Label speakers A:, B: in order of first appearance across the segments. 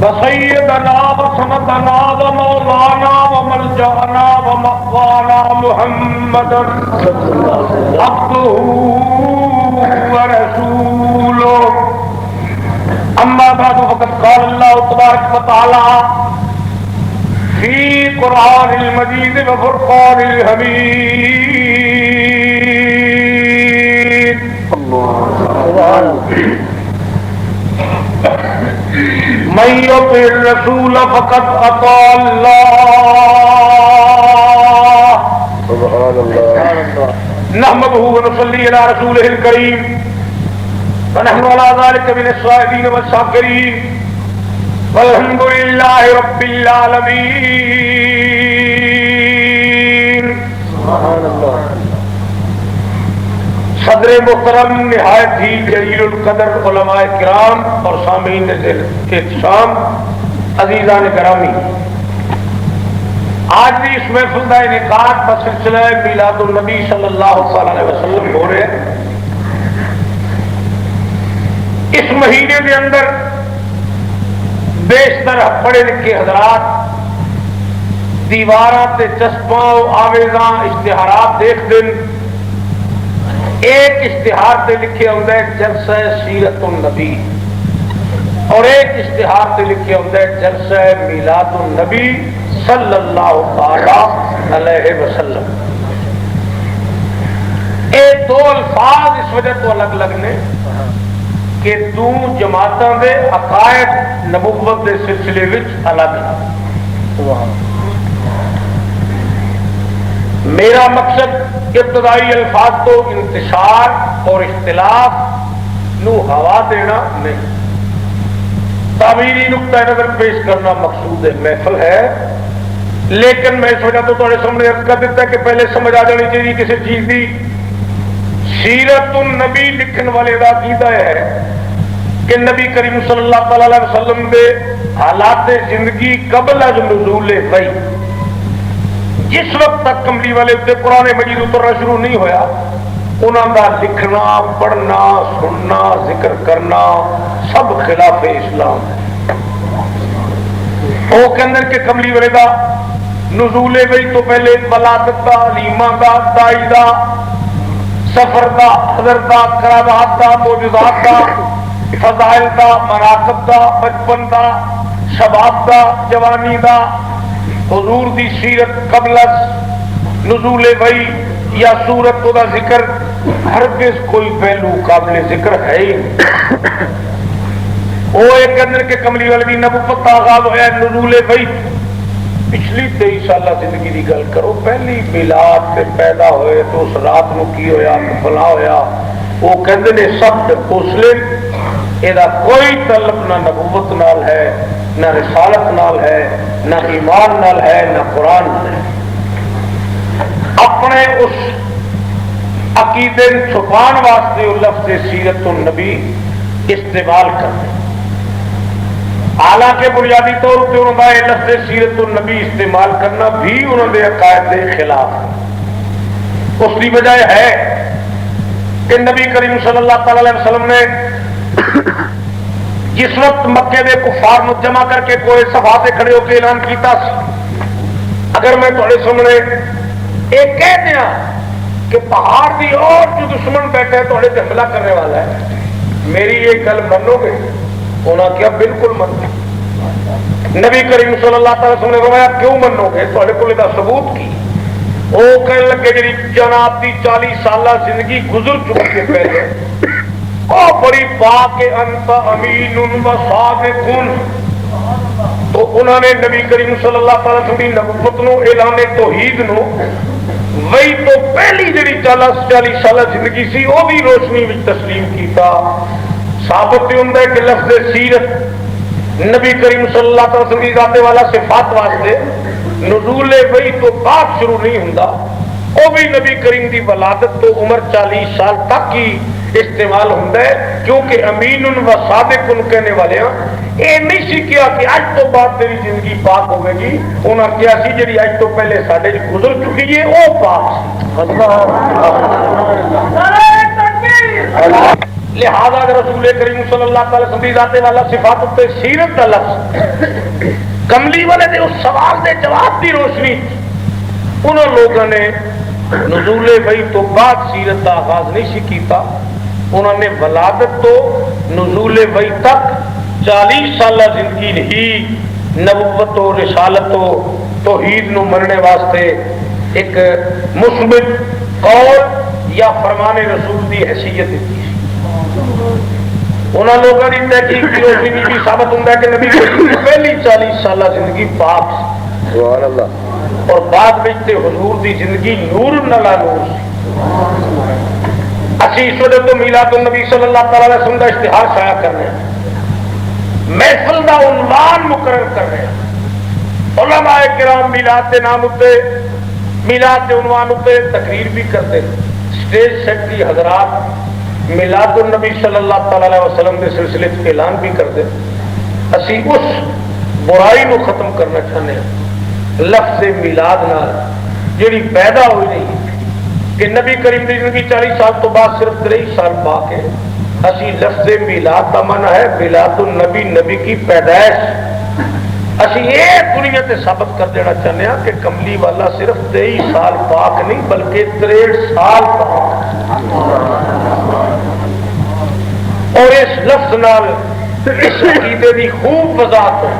A: وسيدنا وسندنا ومولانا وملجأنا ومأوانا محمدا عبده ورسوله. أما بعد فقد قال الله تبارك وتعالى في قرآن المجيد وفرقان الحميد. من يطع الرسول فقد أطاع الله. سبحان الله. نحمده ونصلي على رسوله الكريم ونحن على ذلك من الشاهدين والشاكرين والحمد لله رب العالمين. سبحان الله. صدر محترم نہایت ہی جلیل القدر علماء کرام اور سامعین احتشام عزیزان گرامی، آج بھی اس محفل کا انعقاد بسلسلہ میلاد النبی صلی اللہ علیہ وسلم ہو رہے ہیں. اس مہینے کے اندر بیشتر پڑھے لکھے حضرات دیواراں تے چسپاں آویزاں اشتہارات دیکھ دن. ایک اشتہار تے لکھے ہوتا ہے جلسہ سیرت النبی اور ایک اشتہار تے لکھے ہوتا ہے جلسہ میلاد النبی صلی اللہ علیہ وسلم. یہ دو الفاظ اس وجہ تو الگ الگ نے کہ دو جماعتوں کے عقائد نبوت کے سلسلے وچ الگ. میرا مقصد ابتدائی الفاظ تو انتشار اور اختلاف نو ہوا دینا نہیں، تعمیری نقطہ نظر پیش کرنا مقصود محفل ہے. لیکن میں اس وجہ تو تھوڑے سامنے عرض کر دیتا کہ پہلے سمجھ آ جانی چاہیے کسی چیز کی. سیرت النبی لکھن والے کا عقیدہ ہے کہ نبی کریم صلی اللہ علیہ وسلم کے حالات زندگی قبل از نزول وحی، جس وقت تک کملی والے اتنے قرآن مجید اترنا شروع نہیں ہویا، انہوں کا لکھنا پڑھنا سننا ذکر کرنا سب خلاف اسلام ہے. وہ کہندر کہ کملی والے دا نزول وحی تو پہلے ولادت دا، علیمہ دا، دائی دا، سفر دا، حضرت دا، کرامات دا، معجزات دا، فضائل دا، مناقب دا، بچپن دا، شباب دا، جوانی دا، حضور دی سیرت قبل از نزول وحی یا سورت دا ذکر ہرگز کوئی پہلو قابل ذکر ہے ہی. وہ ایک اندر کے کملی والے دی نبوت کا آغاز ہوا نزول وحی. پچھلی 23 سالہ زندگی دی گل کرو، پہلی میلاد سے پیدا ہوئے تو اس رات نو کی ہویا فلاں ہویا، وہ کہندے نے سب حوصلے. یہ کوئی تعلق نہ نبوت نال ہے، نہ رسالت نال ہے، نہ ایمان نال ہے، نہ قرآن نال ہے. اپنے اس عقیدے چھپان واسطے وہ لفظ سیرت النبی استعمال کرتے، حالانکہ بنیادی طور پہ انہوں کا یہ لفظ سیرت النبی استعمال کرنا بھی انہوں نے عقائد کے خلاف ہے. اس کی وجہ ہے کہ نبی کریم صلی اللہ علیہ وسلم نے جس وقت مکے دے کفار نو جمع کر کے کوئی سبھا سے کھڑے ہو کے اعلان کیتا، اگر میں تھوڑے سامنے ایک کہہ دیا کہ پہاڑ دی اور جو دشمن بیٹھا ہے تھوڑے تے حملہ کرنے والا ہے، میری یہ گل منو گے؟ انہاں کیا بالکل منو. نبی کریم صلی اللہ علیہ وسلم نے فرمایا کیوں منو گے؟ تھوڑے کول دا ثبوت کی؟ وہ کہنے لگے جی جناب دی 40 سالہ زندگی گزر چکی ہے پہلے، بڑی پاک انت امین و صادق. تو انہوں نے نبی کریم صلی اللہ علیہ وسلم کی نبوت نو اعلان توحید نو وہی تو پہلی جڑی 40 سالہ زندگی سی وہ بھی روشنی میں تسلیم کیتا. ثابت ہوں کہ لفظ سیرت نبی کریم صلی اللہ علیہ وسلم کی ذات والا صفات واسطے نزول وحی تو بعد شروع نہیں ہوں، وہ بھی نبی کریم دی ولادت تو عمر 40 سال تک ہی استعمال ہوتا ہے. کیونکہ امین و صادق کہنے والے ہیں یہ نہیں سی کیا کہ اج تو بعد تیری زندگی پاک ہوے گی، انہاں کیا سی جڑی اج تو پہلے ساڈے گزر چکی ہے وہ پاک سی. لہذا رسول کریم صلی اللہ تعالی وسلم ذات والا صفات تے سیرت دا لفظ کملی والے دے اس سوال دے جواب دی روشنی انہوں لوگوں نے نزول وحی تو بعد سیرت کا آغاز نہیں سی کیتا. انہوں نے ولادت تو نزول وحی تک 40 سالہ زندگی ہی نبوت و رسالت و توحید نو مننے واسطے ایک مثبت قول یا فرمان رسول دی حیثیت دیتی. انہوں لوگوں کی تحقیق کی روشنی بھی ثابت ہوتا ہے کہ نبی کی پہلی 40 سالہ زندگی پاک سبحان اللہ اور بعد میں حضور دی زندگی نور نلا نور سی. اسی اس وجہ تو میلاد النبی صلی اللہ تعالی وسلم کا اشتہار شائع کر رہے ہیں, محفل کا عنوان مقرر کر رہے ہیں. علماء کرام میلاد کے نام اتنے میلاد کے عنوان اتنے تقریر بھی کرتے ہیں. اسٹیج سیکٹری حضرات میلاد النبی صلی اللہ تعالی وسلم کے سلسلے سے اعلان بھی کرتے ہیں. اسی اس برائی کو ختم کرنا چاہتے ہیں لفظ میلاد نال جیڑی پیدا ہوئی نہیں کہ نبی کریم کی زندگی 40 سال تو بعد صرف 23 سال پاک ہے. اسی لفظ میلاد کا معنی ہے میلاد النبی, نبی کی پیدائش. اسی یہ دنیا تے ثابت کر دینا چاہتے ہیں کہ کملی والا صرف 23 سال پاک نہیں بلکہ 63 سال پاک. اور اس لفظ نال اس عقیدے کی خوب وضاحت ہے.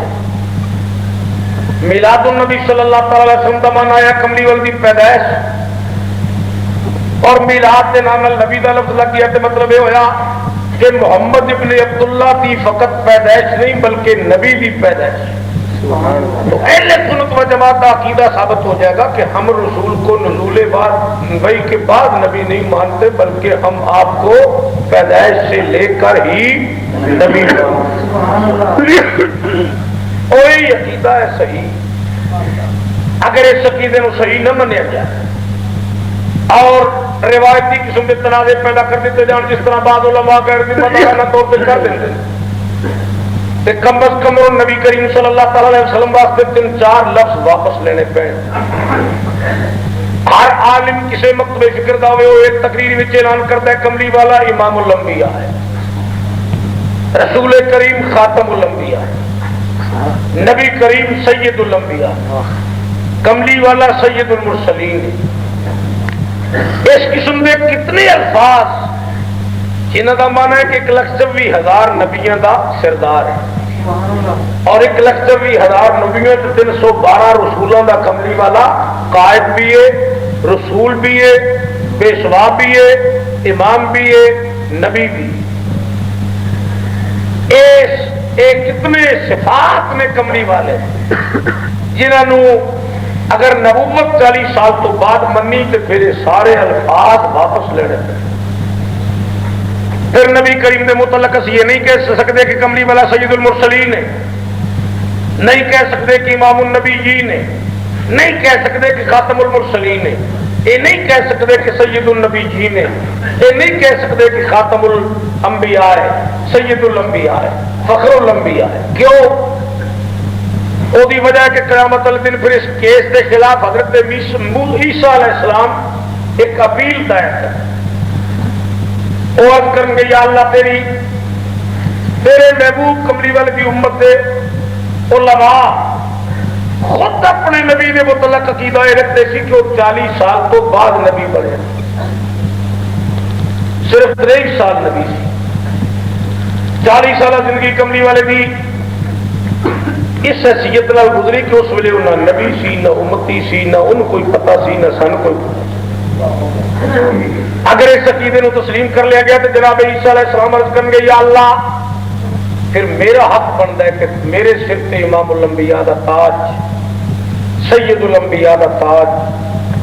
A: میلاد النبی صلی اللہ تعالی وسلم کا معنی آیا کملی والی پیدائش, اور میلاد کے نام نبی کا لفظ لگ گیا تو مطلب یہ ہوا کہ محمد ابن عبداللہ کی فقط پیدائش نہیں بلکہ نبی کی پیدائش. تو اہل سنت و جماعت کا عقیدہ ثابت ہو جائے گا کہ ہم رسول کو نزول وحی کے بعد نبی نہیں مانتے بلکہ ہم آپ کو پیدائش سے لے کر ہی نبی مانتے. وہی عقیدہ ہے صحیح. اگر اس عقیدے کو صحیح نہ منیا جائے اور روایتی قسم کے تنازع پیدا کر دیتے جان, جس طرح بعض علماء غیر مطالعہ طور پہ کر دیں تے کم از کم نبی کریم صلی اللہ تعالی علیہ وسلم واسطے 3-4 لفظ واپس لینے پے. ہر عالم کسی مکتب فکر دا ہوئے وہ ایک تقریر میں اعلان کرتا ہے کملی والا امام الانبیاء ہے, رسول کریم خاتم الانبیاء ہے, نبی کریم سید الانبیاء, کملی والا سید المرسلین ہے. اس قسم کے کتنے الفاظ جنہوں کا مانا ہے کہ 1,24,000 نبیوں کا سردار ہے اور 1,24,000 نبیوں 312 رسولوں کا کملی والا قائد بھی ہے, رسول بھی ہے, پیشوا بھی ہے, امام بھی ہے, نبی بھی. کتنے صفات نے کملی والے جنہوں اگر نبوت 40 سال تو بعد منی تو پھر سارے الفاظ واپس لینے پہ. پھر نبی کریم کے متعلق اسی یہ نہیں کہہ سکتے کہ کملی والا سید المرسلین ہے, نہیں کہہ سکتے کہ امام النبی جی نے, نہیں کہہ سکتے کہ خاتم المرسلین ہے, یہ نہیں کہہ سکتے کہ سید النبی جی نے, یہ نہیں کہہ سکتے کہ خاتم الانبیاء ہے, سید الانبیاء ہے, فخر الانبیاء ہے. کیوں؟ وہ وجہ ہے کہ قیامت الدین پھر اس کیس کے خلاف حضرت عیسیٰ علیہ السلام ایک اپیل دائر کریں. وہ عرض کریں گے یا اللہ تیرے محبوب کملی والے کی امت دے علماء خود اپنے نبی نے متعلق عقیدہ رکھتے سی کہ وہ 40 سال تو بعد نبی بنے, صرف 23 سال نبی سی. 40 سالہ زندگی کملی والے دی اس حیثیت نال گزری کہ اس ویلے نہ نبی سی, نہ امتی سی, نہ ان کوئی پتا سی, نہ سن کوئی پتا. اگر اس عقیدے کو تسلیم کر لیا گیا تو جناب عیسیٰ علیہ السلام عرض کریں گے یا اللہ پھر میرا حق بنتا ہے کہ میرے سر تے امام الانبیاء دا تاج, سید الانبیاء دا تاج,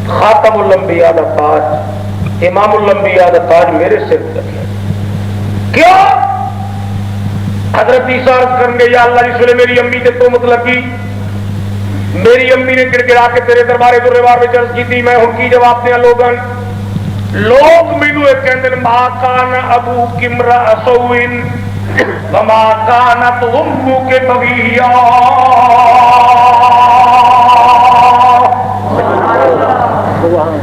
A: خاتم الانبیاء دا تاج, امام الانبیاء دا تاج میرے سر تے. کیوں؟ حضرت عیسیٰ عرض کریں گے یا اللہ جس ویلے میری امی تے تہمت لگی, میری امی نے گڑ گڑا کے تیرے دربارے دربار میں عرض کی تھی, میں ہن کی جواب دیا لوگ مینوں ایک کہندے ما کان ابو کمرا سوئن وما کانت امک بغیا.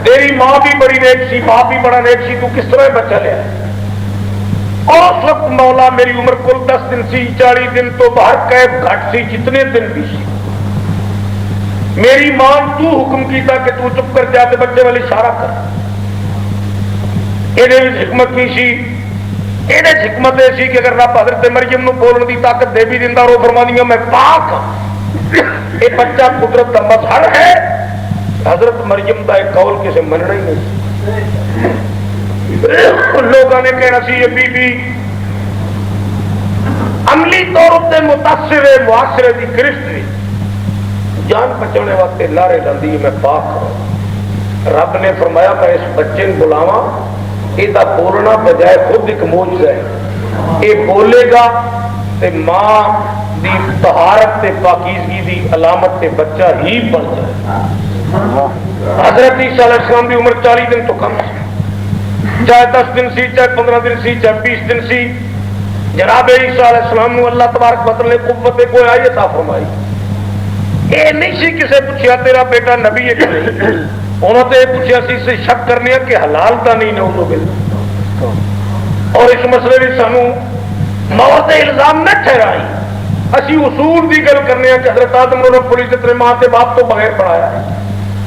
A: تیری ماں بھی بڑی نیک سی, باپ بھی بڑا نیک سی, تو کس طرح بچہ لیا؟ اس وقت مولا میری عمر کل 10 دن سی، 40 دن تو باہر قید گھٹ سی، جتنے دن بھی سی میری ماں تو حکم کیتا کہ تو چپ کر جاتے بچے والی اشارہ کر. یہ حکمت کی سی، یہ حکمت یہ سی کہ اگر رب حضرت مریم نو بولنے کی طاقت دے بھی دینا، رو فرمانیاں میں پاک ہوں. یہ بچہ قدرت کا مظہر ہے. حضرت مریم کا ایک قول کسی مننا ہی نہیں. لوگوں نے کہنا سی یہ بی بی عملی طور پر متاثر معاشرے کی گرفت ہوئی، جان بچانے واسطے لارے لاندی میں پاک ہوں. رب نے فرمایا میں اس بچے کو بلاوا، یہ بولنا بجائے خود ایک معجزہ ہے. یہ بولے گا تے ماں دی طہارت تے پاکیزگی دی علامت تے بچہ ہی بن جائے. حضرت عیسیٰ علیہ السلام کی عمر 40 دن تو کم سی، چاہے 10 دن سی، چاہے 15 دن سی، چاہے 20 دن سی. جناب عیسیٰ علیہ السلام نے اللہ تبارک و تعالی نے قوت کوئی آئی عطا فرمائی. یہ نہیں سی کسے پوچھا تیرا بیٹا نبی ہے کہ نہیں، انہوں نے یہ پوچھا سی سے شک کرنے کہ حلال تا نہیں نعوذ باللہ. اور اس مسئلے میں سانو موت الزام نہ ٹھہرائی. اسی اصول کی گل کرنے کہ حضرت آدم نے رب العزت نے ماں کے باپ تو بغیر بنایا،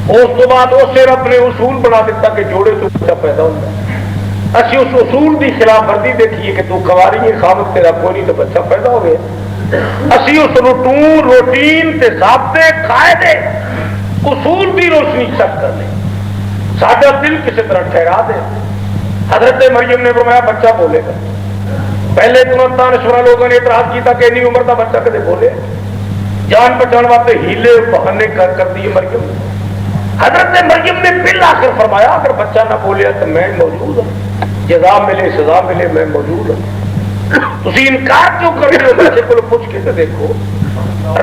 A: اس تو بعد اسے رب نے اصول بنا دیتا کہ جوڑے تو بچہ پیدا ہوتا ہے. اسی اس اصول کی خلاف ورزی دیکھیے کہ تو کواری ہے، خامد تیرا کوئی نہیں تو بچہ پیدا ہو گیا. اسی اس روٹین تے ضابطے قاعدے اصول کی روشنی شک کر لیں، سادہ دل کسی طرح ٹھہرا دے. حضرت مریم نے فرمایا بچہ بولے گا. پہلے ترنت دانشورہ لوگوں نے اعتراض کیا کہ اتنی عمر کا بچہ کدے بولے، جان بچانے واسطے ہیلے بہانے کر دیے مریم. حضرت مریم نے بالآخر فرمایا اگر بچہ نہ بولیا تو میں موجود ہوں، جزا ملے سزا ملے میں موجود ہوں. تسی انکار کیوں کر رہے ہو؟ بچے کو پوچھ کے تو دیکھو.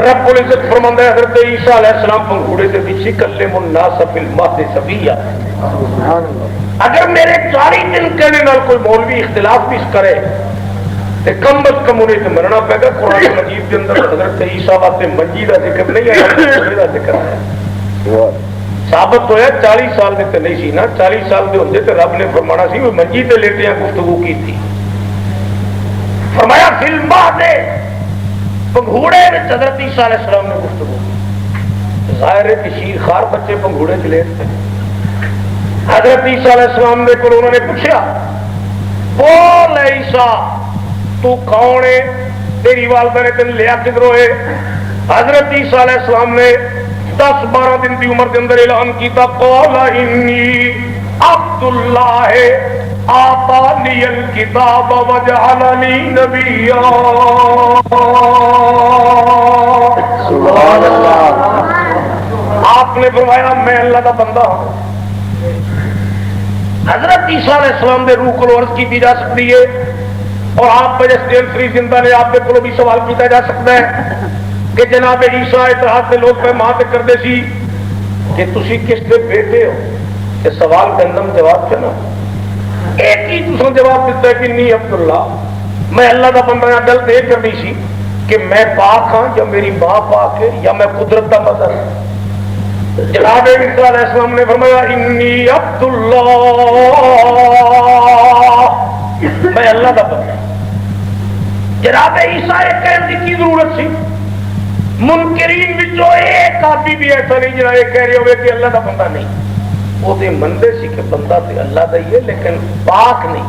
A: رب العزت فرماتا ہے حضرت عیسیٰ علیہ السلام پنگھوڑے سے پیچھے کلم الناس فی المہد صبیا. اگر میرے 40 دن کہنے نال کوئی مولوی اختلاف بھی کرے تو کم از کم انہیں تو مننا پے گا. قرآن مجید کے اندر حضرت عیسیٰ واسطے منجی کا ذکر نہیں آیا، ذکر آیا. ثابت ہوا 40 سال میں تو نہیں سی نا. 40 سال کے ہوتے تو رب نے فرمانا سی وہ منجی تے لیٹیاں گفتگو کی تھی. فرمایا فلما دے پنگھوڑے میں حضرت عیسیٰ علیہ السلام نے گفتگو کی. ظاہر ہے کہ شیر خار بچے پنگھوڑے چ لیٹتے. حضرت عیسیٰ علیہ السلام نے کو انہوں نے پوچھا بول عیسیٰ تو کون ہے، تیری والدہ نے تین لیا کدھروں ہے؟ حضرت عیسیٰ علیہ السلام نے 10-12 دن کی عمر کے اندر اعلان کیتا قال انی عبد اللہ آتانی الکتاب وجعلنی نبیا. سبحان اللہ. آپ نے فرمایا میں اللہ کا بندہ ہوں. حضرت عیسیٰ علیہ السلام نے روح کو عرض کی جا سکتی ہے اور آپ پیجسٹین فری زندہ نے آپ کو بھی سوال کیا جا سکتا ہے کہ جناب عیسیٰ اعتراض سے لوگ ماں سے کرتے سی کہ تسی کس کے بیٹے ہو. یہ سوال کا اندم جواب تھا نا. ایک ہی تسوں جواب دیتا ہے کہ نہیں عبداللہ میں اللہ کا بندہ. گل تو یہ کرنی سی کہ میں پاک ہاں یا میری ماں پاک ہے یا میں قدرت کا مظہر ہوں. جناب عیسیٰ علیہ السلام نے فرمایا انی عبداللہ میں اللہ کا بندہ. جناب عیسیٰ یہ کہنے کی ضرورت سی؟ منکرین وچوں ایک آدمی بھی ایسا نہیں جنہیں یہ کہہ رہے ہوئے کہ اللہ کا بندہ نہیں. وہ تو منتے سی کہ بندہ تو اللہ کا ہی ہے لیکن پاک نہیں.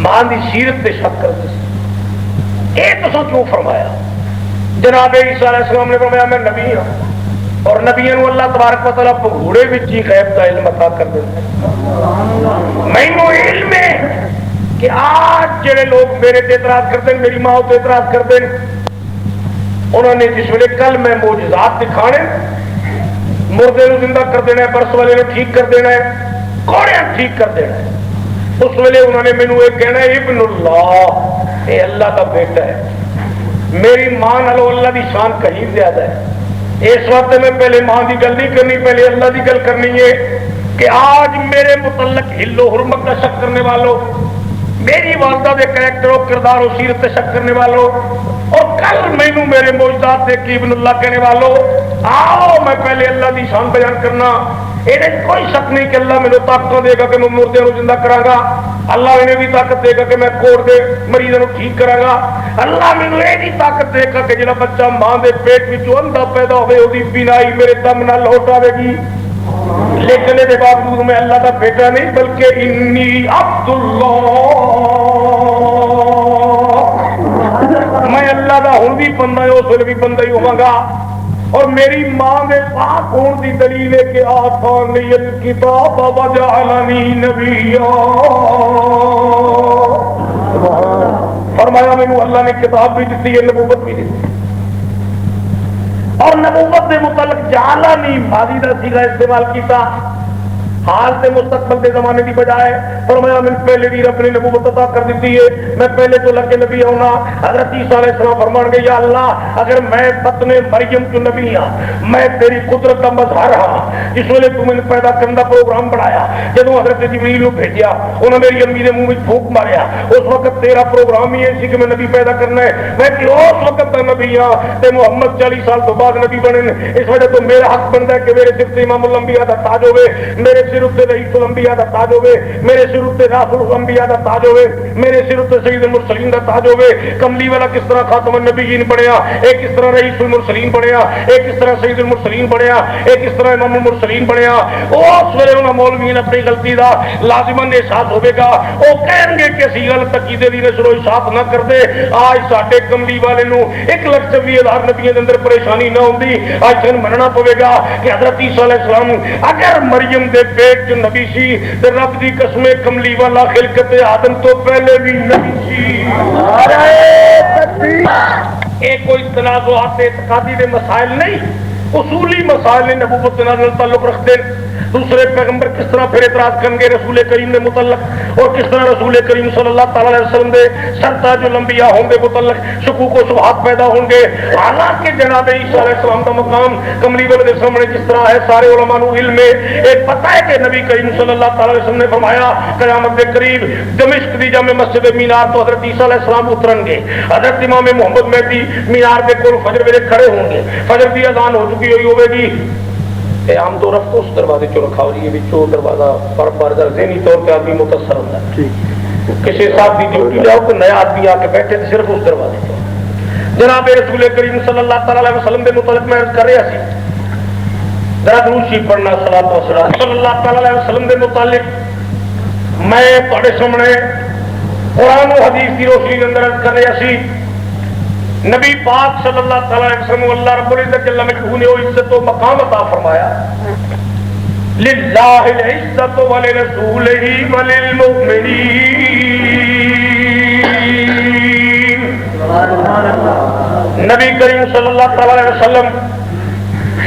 A: ماں کی سیرت پہ شک کرتے سی. یہ تو کیوں فرمایا؟ جناب عیسیٰ علیہ السلام نے فرمایا میں نبی ہوں اور نبیوں کو اللہ تبارک و تعالیٰ پگھوڑے وچ ہی غیب کا علم عطا کر دیتے ہیں. مینوں علم ہے کہ آج جڑے لوگ میرے تے اعتراض کرتے ہیں، میری ماں تے اعتراض کرتے ہیں، انہوں نے جس ویلے کل میں معجزات دکھانے، مردے نو زندہ کر دینا ہے، برس والے نو ٹھیک کر دینا ہے، کوڑے ٹھیک کر دینا ہے، اس ویلے انہوں نے مینوں یہ کہنا ہے ابن اللہ، اے اللہ کا بیٹا ہے. میری ماں نالوں اللہ کی شان کہیں زیادہ ہے. اس وقت میں پہلے ماں کی گل نہیں کرنی، پہلے اللہ کی گل کرنی ہے کہ آج میرے متعلق ہل و حرمت کا شک کرنے والوں، میری والدہ کے کریکٹر و کردار و سیرت سے شک کرنے والوں، اور کل مینوں میرے معجزات سے ابن اللہ کہنے والوں، آؤ میں پہلے اللہ کی شان بیان کرنا. یہ کوئی شک نہیں کہ اللہ میرے طاقت دے گا کہ میں مردے کو زندہ کرا گا. اللہ انہیں بھی طاقت دے گا کہ میں کوڑ دے مریضوں کو ٹھیک کرا گا. اللہ مینوں یہ بھی طاقت دے گا کہ جڑا بچہ ماں دے پیٹ وچوں اندھا پیدا ہوئے وہ بینائی میرے دم نال لوٹ آئے گی. لیکن یہ باوجود میں اللہ کا بیٹا نہیں بلکہ انی عبد اللہ، میں اللہ کا ہوں بھی بندہ اس ویلے بھی بندہ ہی ہوا گا. اور میری ماں میں پاک ہون دی دلیل ہے کہ آتانی الکتاب وجعلنی نبیا. فرمایا مینوں اللہ نے کتاب بھی دیتی ہے، نبوت بھی دیتی. اور نبوت کے متعلق جعلنی ماضی کا صیغہ استعمال کیتا، حال سے مستقبل کے زمانے کی بجائے. فرمایا میں پہلے بھی رب نے نبوت عطا کر دیتی ہے، میں پہلے تو لگ کے نبی ہونا. حضرت عیسیٰ علیہ السلام فرمان گے یا اللہ اگر میں بطن مریم جو نبی ہاں، میں تیری قدرت کا مظہر ہاں. جس ویلے تو میں نے پیدا کرنے کا پروگرام بنایا، جب حضرت جبریل کو بھیجا انہوں نے میری امی کے منہ میں پھونک ماریا، اس وقت تیرا پروگرام ہی ایسی کہ میں نبی پیدا کرنا ہے. میں کہ اس وقت کا نبی ہاں تے محمد 40 سال تو بعد نبی بنے. اس وجہ تو میرا حق بنتا ہے کہ میرے سر سے امام الانبیاء کا تاج ہوئے، میرے سر اتنے رئیس الانبیاء کا تاج ہوئے، میرے سر اتنے رسول الانبیاء کا تاج ہوئے، میرے سر اتنے سید المرسلین کا تاج ہوئے. کملی والا کس طرح خاتم النبیین بنیا، ایک کس طرح رئیس المرسلین بنیا، ایک کس طرح سید المرسلین بنیا، ایک کس طرح امام المرسلین بنیا. اس ویلے انہاں مولویین اپنی غلطی دا لازماً احساس ہوے گا. وہ کہیں گے کہ اسی غلط عقیدے دی نشر و اشاعت نہ کرتے. آج ساڈے کملی والے نو 1,24,000 نبیوں دے اندر پریشانی نہ ہوندی. آج سن مننا پوے گا کہ حضرت عیسیٰ علیہ السلام اگر مریم دے پیٹ چ نبی سی تے رب دی قسم کملی والا خلقت آدم تو پہلے بھی نبی سی. یہ کوئی تنازعات اعتقادی دے مسائل نہیں، اصولی مسائل نے نبوت کے نال تعلق رکھتے ہیں. دوسرے پیغمبر کس طرح پھر اعتراض کریں گے رسول کریم نے متعلق، اور کس طرح رسول کریم صلی اللہ تعالی علیہ وسلم دے سرتاج الانبیاء ہوں گے متعلق شکوک و شبہات پیدا ہوں گے. حالانکہ جناب عیسیٰ علیہ السلام کا مقام کملی والے کے سامنے جس طرح ہے سارے علماء کو علم ہے. ایک پتہ ہے کہ نبی کریم صلی اللہ تعالی علیہ وسلم نے فرمایا قیامت کے قریب دمشق دی جامع مسجد مینار تو حضرت عیسیٰ علیہ السلام اترن گے. حضرت امام محمد مہدی مینار کے کول فجر ویلے کھڑے ہوں گے. فجر کی اذان ہو چکی ہوئے گی. عام طور پر اس دروازے چ رکھا ہوئی ہے دروازہ بار بار ذہنی طور پہ آدمی متاثر ہوتا ہے. کسی صاحب کی ڈیوٹی جاؤ کہ نیا آدمی آ کے بیٹھے تو صرف اس دروازے سے. جناب رسول کریم صلی اللہ تعالی علیہ وسلم کے متعلق میں عرض کر رہا سی ذرا درود شریف پڑھنا صلاۃ و سلام صلی اللہ تعالی علیہ وسلم کے متعلق میں تھوڑے سامنے قرآن و حدیث کی روشنی کے اندر عرض کر رہا سی. نبی پاک صلی اللہ تعالی علیہ وسلم اللہ رب العزت جل مجدہ نے وہ عزت و مقام عطا فرمایا للہ العزت ولرسولہ وللمؤمنین. نبی کریم صلی اللہ تعالی علیہ وسلم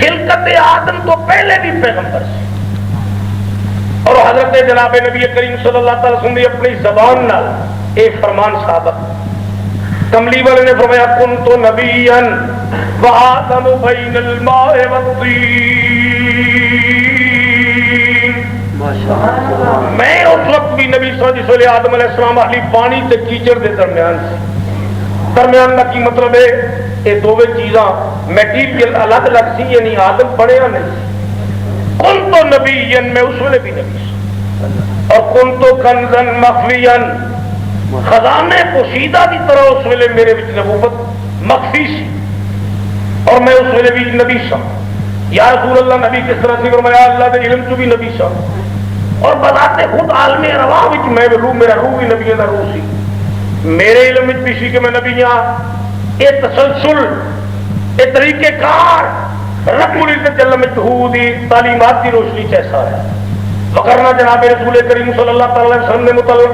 A: خلقت آدم تو پہلے بھی پیغمبر سے، اور حضرت جناب نبی کریم صلی اللہ تعالی وسلم نے اپنی زبان نال ایک فرمان ثابت. کملی والے نے فرمایا کنت نبیا وآدم بین الماء والطین. میں اس وقت بھی نبی صلی اللہ علیہ وسلم آدم علیہ السلام اہلی پانی تے کیچڑ دے درمیان سے. درمیان کا کی مطلب ہے یہ دونوں چیزاں میٹیریل الگ الگ سی، یعنی آدم بنیا نہیں. کنت نبیا میں اس ویلے بھی نبی سی، اور کنت کنزا مخفیا خزانے پوشیدہ کی طرح اس ویلے میرے وچ نبوت مخفی سی، اور میں اس ویلے بھی نبی سا. یا رسول اللہ نبی کس طرح سے فرمایا اللہ کے علم چ بھی نبی سا، اور بذات خود عالم رواح وچ میں روح میرا روح بھی نبی دا روح سی. میرے علم وچ بھی سی کہ میں نبی ہاں. یہ تسلسل یہ طریقہ کار رب العزت جل مجدہ دی تعلیمات کی روشنی سے ایسا ہے. وکرنا جناب رسول کریم صلی اللہ تعالی علیہ وسلم نے متعلق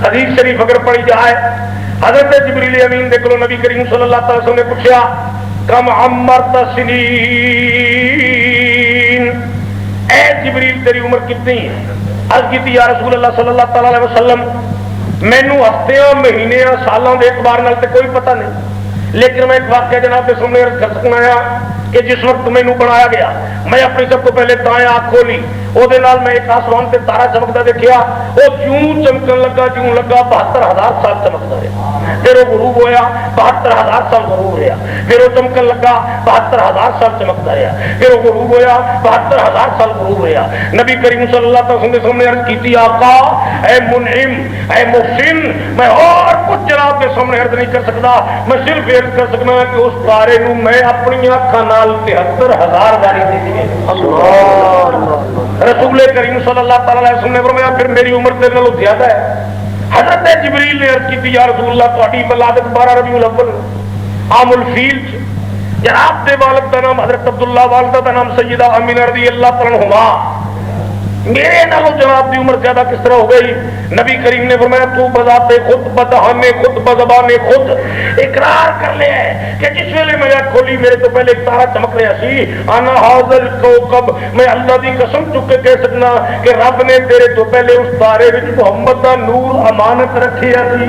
A: حدیث شریف اگر پڑھی جائے حضرت جبریل امین دیکھ لو نبی کریم صلی اللہ تعالی وسلم نے پوچھا کم عمرت سنین، اے جبریل تیری عمر کتنی ہے؟ عرض کی یا رسول اللہ صلی اللہ تعالی علیہ وسلم مینو ہفتیاں مہینیاں سالوں کے اعتبار نال تے کوئی پتہ نہیں، لیکن میں ایک واقعہ جناب کے سامنے عرض کر سکنا ہے. کہ جس وقت مینوں بنایا گیا میں اپنی سب تو پہلے دائیں آنکھ کھولی میں ایک آسمان سے تارا چمکتا دیکھا وہ جوں چمکن لگا جوں لگا 72,000 سال چمکتا رہا پھر وہ غروب ہویا 72,000 سال غروب رہا پھر وہ چمکن لگا 72,000 سال چمکتا رہا پھر وہ غروب ہویا 72,000 سال غروب رہا نبی کریم صلی اللہ علیہ وسلم نے عرض کی آقا اے منعم اے محسن میں اور کچھ جناب کے سامنے عرض نہیں کر سکتا میں صرف عرض کر سکنا کہ اس تارے نو میں اپنی اکھاں نال 73,000 باری دیکھی رسول کریم صلی اللہ تعالی علیہ وسلم نے فرمایا پھر میری عمر تیرے نالوں زیادہ ہے حضرت جبریل نے عرض کی یا رسول اللہ تہاڈی ولادت 12 ربیع الاول عام الفیل جناب دے والد کا نام حضرت عبداللہ والدہ کا نام سیدہ امینہ رضی اللہ تعالی عنہما میرے نالوں جناب کی عمر زیادہ کس طرح ہو گئی نبی کریم نے فرمایا تو بذات خود بدہانے خود بزبان خود اقرار کر لے کہ جس ویلے میں کھولی میرے تو پہلے ایک تارا چمک رہا سی انا حاضر کوكب میں اللہ دی قسم چک کے کہہ سکنا کہ رب نے تیرے تو پہلے اس تارے وچ محمد دا نور امانت رکھیا سی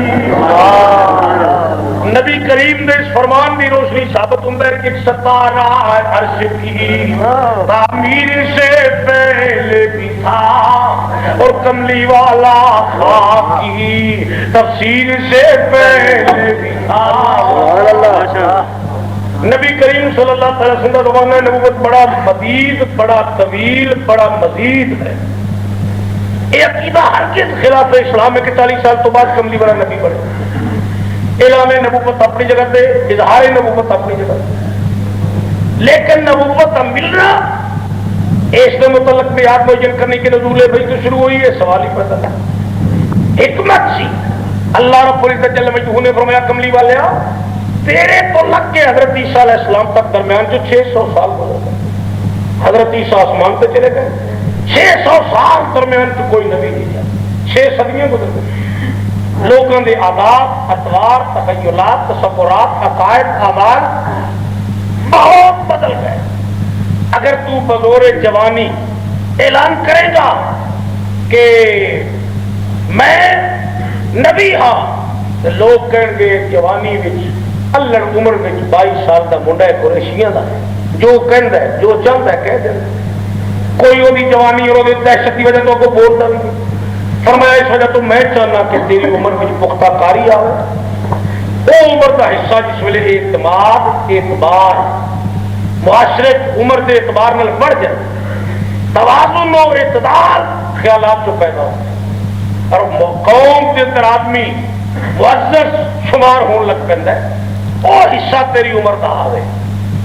A: نبی کریم نے اس فرمان دی روشنی ثابت ہوندا ہے کہ ستارہ عرش کی تعمیر سے پہلے بھی تھا اور کملی والا خاک کی تفسیر سے پہلے بھی تھا نبی کریم صلی اللہ علیہ وسلم کا زمانہ نبوت بڑا مدید بڑا طویل بڑا مزید ہے یہ عقیدہ ہرگز خلاف اسلام ہے کہ 40 سال تو بعد کملی والا نبی بنے اعلان نبوت اپنی جگہ پہ اظہار نبوت اپنی جگہ لیکن نبوت ملنا اس کے متعلق بیات معین کرنے کی نزول بھائی تو شروع ہوئی ہے سوال ہی پیدا تھا حکمت سی اللہ رب العزت جل مجدہ نے فرمایا کملی والیا تیرے تو لگ کے حضرت عیسیٰ علیہ السلام تک درمیان جو 600 سال گزر گئے حضرت عیسیٰ آسمان پہ چلے گئے 600 سال درمیان تو کوئی نبی نہیں ہے 6 صدیاں گزر گئی لوگوں کے عادات اطوار تخیلات تصورات عقائد اعمال بہت بدل گئے اگر تو بزور جوانی اعلان کرے گا کہ میں نبی ہاں تو لوگ کہیں گے جوانی الڑ عمر 22 سال کا منڈا ہے قریشیاں دا جو کہندا ہے جو چاہتا ہے کہہ دے کوئی وہ جوانی اور دہشت کی وجہ تو کو بولتا نہیں فرمایا اس وجہ تو میں چاہنا کہ تیری عمر میں پختہ کاری آئے وہ عمر کا حصہ جس ویلے اعتماد اعتبار معاشرے عمر کے اعتبار میں بڑھ جائے توازن و اعتدال خیالات جو پیدا ہو اور قوم کے اندر آدمی معزز شمار ہونے لگ پہ وہ حصہ تیری عمر کا آئے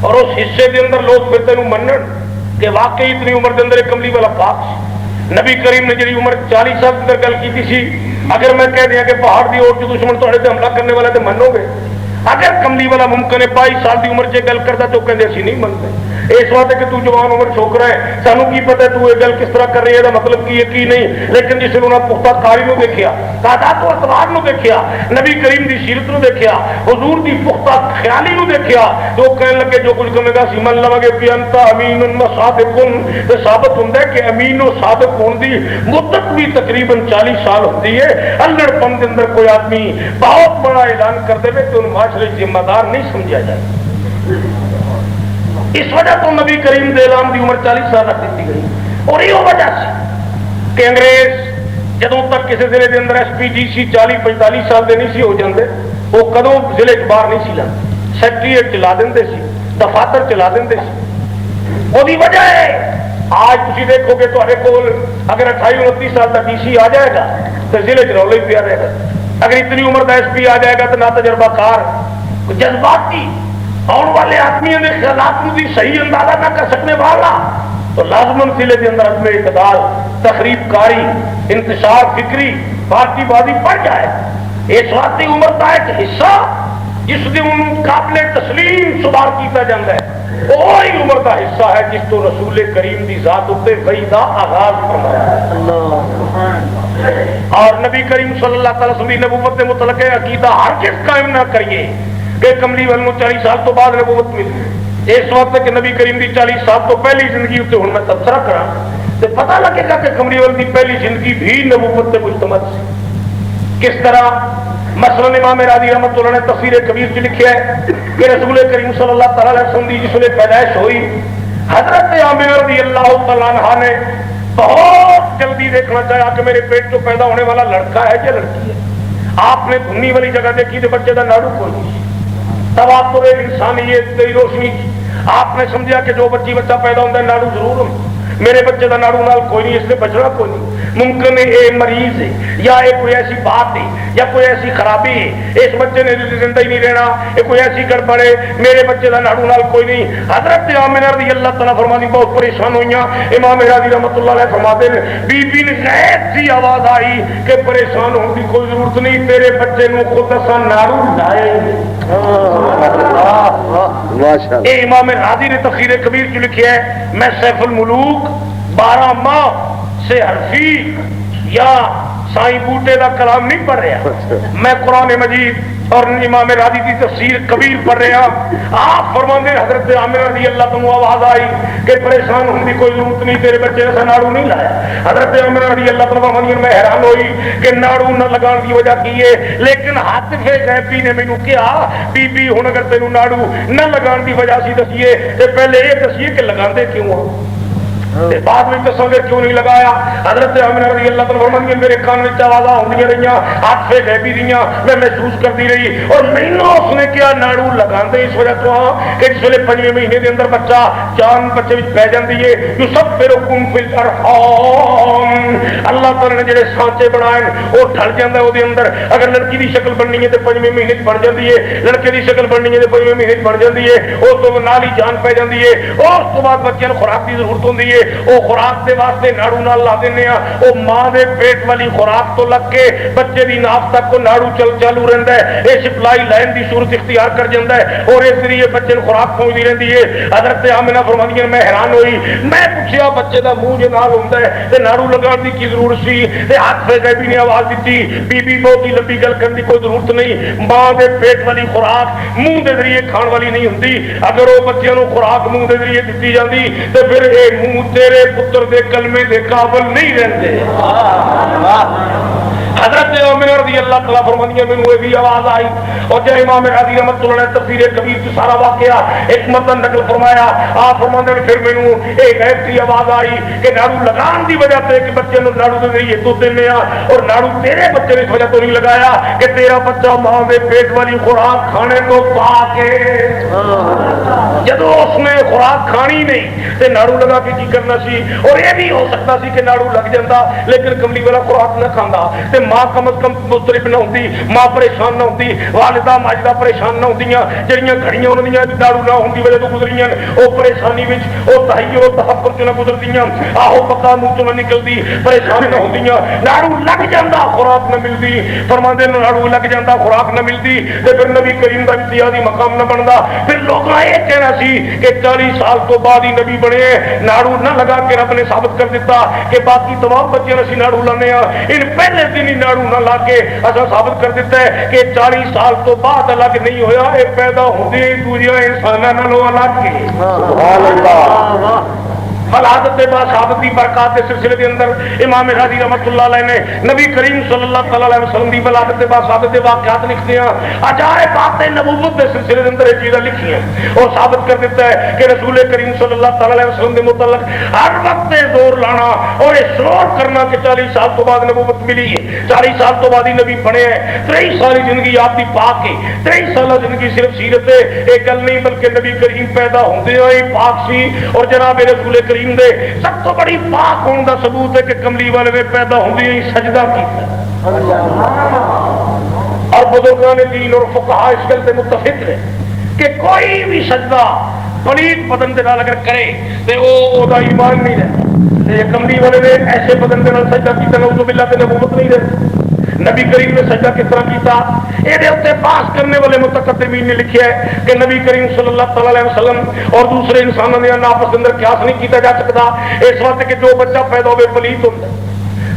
A: اور اس حصے کے اندر لوگ پھر تینوں منن کہ واقعی اتنی عمر کے اندر ایک کملی والا پاک نبی کریم نے جی عمر 40 سال اندر گل کی تھی اگر میں کہہ دیا کہ پہاڑ کی اور جو دشمن تھوڑے سے حملہ کرنے والا تو منو گے اگر کملی والا ممکن ہے 22 سال کی عمر سے گل کرتا تو کہتے اسی نہیں منتے اس بات ہے کہ تو جوان عمر چھوکرا ہے سانو کی پتہ ہے تو یہ گل کس طرح کر رہی ہے مطلب کی ہے کی نہیں لیکن جس نے انہوں پختہ کاری نو دیکھیا تعداد و اعتبار نو دیکھیا نبی کریم دی سیرت نو دیکھیا حضور دی پختہ خیالی نو دیکھیا تو کہنے لگے جو کچھ کمے گا سیمن لوا گے کہ انت امین و صادق تے ثابت ہوندا ہے کہ امین و صادق ہون دی مدت بھی تقریباً 40 سال ہوتی ہے الڑ پن دے اندر کوئی آدمی بہت بڑا اعلان کر دے تو ان معاشرے ذمہ دار نہیں سمجھا جائے اس وجہ تو نبی کریم دے اعلان دی عمر 40 سال رکھ دی گئی اور یہ وجہ سے کہ انگریز جدوں تک کسی ضلع کے اندر ایس پی جی سی 40-45 سال دے نہیں سی ہو جاندے وہ کدوں ضلع باہر نہیں سی لاندے سیکٹریٹ چلا دیندے سی دفاتر چلا دیندے سی وہ دی وجہ ہے آج تسی دیکھو گے تہاڈے کول اگر 28-29 سال کا ڈی سی آ جائے گا تو ضلع چ رولا ہی پیا رہے گا اگر اتنی عمر کا ایس پی آ جائے گا تو نہ تجربہ کار جذباتی آنے والے آدمیوں کے خیالات بھی صحیح اندازہ نہ کر سکنے والا تو لازمن ضلع کے اندر عدم اعتدال تخریب کاری انتشار فکری پارٹی بازی پڑ جائے اس واقعی عمر کا ایک حصہ جس دن قابل تسلیم شمار کیا جاتا ہے وہی عمر کا حصہ ہے جس تو رسول کریم کی ذات اتنے وحی کا آغاز فرمایا ہے اور نبی کریم صلی اللہ تعالی وسلم نبوت کے متعلق عقیدہ ہرگز قائم نہ کریے کہ کملی والوں 40 سال تو بعد نبوت ملی اس وقت کہ نبی کریم کی 40 سال تو پہلی زندگی اتنے ہوں میں تبصرہ کرا تو پتہ لگے گا کہ کملی والوں کی پہلی زندگی بھی نبوت سے مشتمل سی کس طرح مثلاً امام راضی رحمۃ اللہ نے تفسیر کبیر میں لکھا ہے کہ رسول کریم صلی اللہ تعالی علیہ وسلم کی جس نے پیدائش ہوئی حضرت عامر رضی اللہ تعالیٰ عنہ نے بہت جلدی دیکھنا چاہا کہ میرے پیٹ جو پیدا ہونے والا لڑکا ہے یا لڑکی ہے. آپ نے دھنی والی جگہ دیکھی تو بچے کا ناڑو کوئی نہیں. تب آپ کو انسانیت کی روشنی کی آپ نے سمجھا کہ جو بچہ پیدا ہوتا ہے ناڑو ضرور ہو. میرے بچے کا ناڑو نال کوئی نہیں, اس سے بچنا کوئی نہیں. ممکن ہے یہ مریض ہے یا یہ کوئی ایسی بات ہے یا کوئی ایسی خرابی ہے, اس بچے نے زندہ ہی نہیں رہنا, یہ کوئی ایسی گڑبڑ ہے, میرے بچے کا ناڑو نال کوئی نہیں. حضرت آمنہ رضی اللہ تعالیٰ فرماتی بہت پریشان ہوئی. امام راضی رحمۃ اللہ علیہ فرماتے ہیں بی بی نے غیر سی آواز آئی کہ پریشان ہونے کی کوئی ضرورت نہیں, تیرے بچے نو خود اساں ناڑو لائے. اے امام راضی نے تفسیر کبیر جو لکھا ہے, میں سیف الملوک 12 ماہ سے حرفی یا سائیں بوٹے کا کلام نہیں پڑھ رہا, میں قرآن مجید اور امام راضی کی تفسیر کبیر پڑھ رہا. آپ فرماتے ہیں حضرت عامر رضی اللہ عنہ آواز آئی کہ پریشان ہونے کی کوئی ضرورت نہیں, تیرے بچے نے ناڑو نہیں لایا. حضرت عامر رضی اللہ عنہ فرماتے ہیں میں حیران ہوئی کہ ناڑو نہ لگان کی وجہ کی ہے, لیکن ہاتھ پہ غیبی نے مینوں کہا بی بی ہن اگر تینوں ناڑو نہ لگان کی وجہ سی دسیے تے پہلے یہ دسیے کہ لگاندے کیوں ہو, بعد میں دسو گے کیوں نہیں لگایا. حضرت آمنہ رضی اللہ تعالیٰ فرماتی میرے کان میں آوازاں ہوندی رہی, ہاتھ سے غیبی رہی, میں محسوس کرتی رہی اور مینوں اس نے کیا ناڑو لگاندے اس وجہ تو کہ جس ویلے 5ویں مہینے دے اندر بچہ جان بچے وچ پہ جاندی ہے یصبرکم فی الارحام, اللہ تعالی نے جڑے سانچے بنائے وہ ڈھل جاندا ہے اودے اندر. اگر لڑکی دی شکل بننی ہے تے 5ویں مہینے وچ بن جاندی ہے, لڑکے دی شکل بننی ہے تے 5ویں مہینے وچ بن جاندی ہے, اس تو نال ہی جان پہ جاندی ہے. اور اس تو بعد بچے نوں خوراک دی ضرورت ہوندی ہے, وہ خوراک دے واسطے ناڑو نال لا دینے آ, وہ ماں دے پیٹ والی خوراک تو لگ کے بچے دی ناف تک کو ناڑو چالو رہندا ہے, یہ سپلائی لائن دی صورت اختیار کر جاندا ہے اور اس ذریعے بچے نوں خوراک پہنچتی رہندی ہے. حضرت آمنہ فرماتی ہیں میں حیران ہوئی, میں پوچھیا بچے دا منہ جو نال ہوندا ہے تے ناڑو لگان دی کی ضرورت سی, تے ہاتھ سے غیبی نے آواز دتی بی بی بہت ہی لمبی گل کرن دی کوئی ضرورت نہیں, ماں دے پیٹ والی خوراک منہ دے ذریعے کھان والی نہیں ہوندی. اگر وہ بچے نوں خوراک منہ دے ذریعے دتی جاندی تے پھر اے منہ تیرے پتر دے کلمے دے قابل نہیں رہندے. حضرت عمر رضی اللہ تعالیٰ فرماتی ہیں مینوں بھی آواز آئی اور جب امام راضی رحمۃ اللہ نے تفسیر کبیر سے سارا واقعہ ایک متن نقل فرمایا, آپ فرماتے ہیں پھر مینوں ایک غیب کی آواز آئی کہ ناڑو لگان دی وجہ سے کہ بچے نوں ناڑو دے ذریعے دودھ دینے آ, اور ناڑو تیرے بچے نے اس وجہ تو نہیں لگایا کہ تیرا بچہ ماں دے پیٹ والی خوراک کھانے کو پا کے جدو اس نے خوراک کھانی نہیں تے ناڑو لگا کے کی کرنا سی. اور یہ بھی ہو سکتا سی کہ ناڑو لگ جاتا لیکن کملی والا خوراک نہ کھاندا تے ماں کم از کم مضطرب نہ ہوندی, ماں پریشان نہ ہوندی, والدہ ماجدہ پریشان نہ ہوندیاں, جڑیاں گھڑیاں انہاں دیاں ناڑو نہ ہوندی وجہ تو گزریاں او پریشانی وچ او تحیر و تحفر چ نہ گزردیاں, آہو پکا منہ چ نہ نکلدی, پریشان نہ ہوندیاں. ناڑو لگ جاندا خوراک نہ ملدی, فرماندے ناڑو لگ جاندا خوراک نہ ملدی تے پھر نبی کریم دا امتیازی مقام نہ بندا. پھر لوکاں یہ کہنا سی کہ 40 سال تو بعد ہی نبی بنے, ناڑو نہ لگا کے رب نے ثابت کر دیتا کہ باقی تمام بچے اسی ناڑو لانے ہیں, ان پہلے دن ہی ناڑو نہ لا کے اصا ثابت کر دیتا ہے کہ 40 سال تو بعد الگ نہیں ہویا, یہ پیدا ہوتے ہی دوسرے انسانوں نالوں الگ کے. سبحان اللہ. ولادت با صحابت دی برکات کے سلسلے کے اندر امام راضی رحمۃ اللہ علیہ نے نبی کریم صلی اللہ تعالی علیہ وسلم دی ولادت با صحابت دے واقعات لکھتے ہیں, عجائبات نبوت کے سلسلے کے اندر یہ چیزیں لکھی ہیں اور ثابت کر دیتا ہے کہ رسول کریم صلی اللہ تعالی علیہ وسلم کے متعلق ہر وقت زور لانا اور اصرار کرنا کہ 40 سال تو بعد نبوت ملی ہے, 40 سال تو بعد ہی نبی بنے ہیں, 23 سال زندگی آپ کی پاک ہے, 23 سال زندگی صرف سیرت ہے, ایک گل نہیں بلکہ نبی کریم پیدا ہوندے ہوئے پاک سی. اور جناب رسول کریم دے سب تو بڑی پاک ہونے کا ثبوت ہے کہ کملی والے نے پیدا ہوندے ہی سجدہ کیتا. اور بزرگان دین اور فقہاء اس گل سے متفق ہیں کہ کوئی بھی سجدہ پلیت بدن دے نال اگر کرے تے او دا ایمان نہیں رہتا. یہ کملی والے نے ایسے بدن دے نال سجدہ کیتا نعوذ باللہ تے نبوت نہیں رہتی. نبی کریم نے سجدہ کس طرح کیتا, یہ اتنے پاس کرنے والے متقدمین نے لکھا ہے کہ نبی کریم صلی اللہ تعالی علیہ وسلم اور دوسرے انسانوں نے آپس کے اندر قیاس نہیں کیتا جا سکتا. اس وقت کہ جو بچہ پیدا ہوئے پلیت ہوتا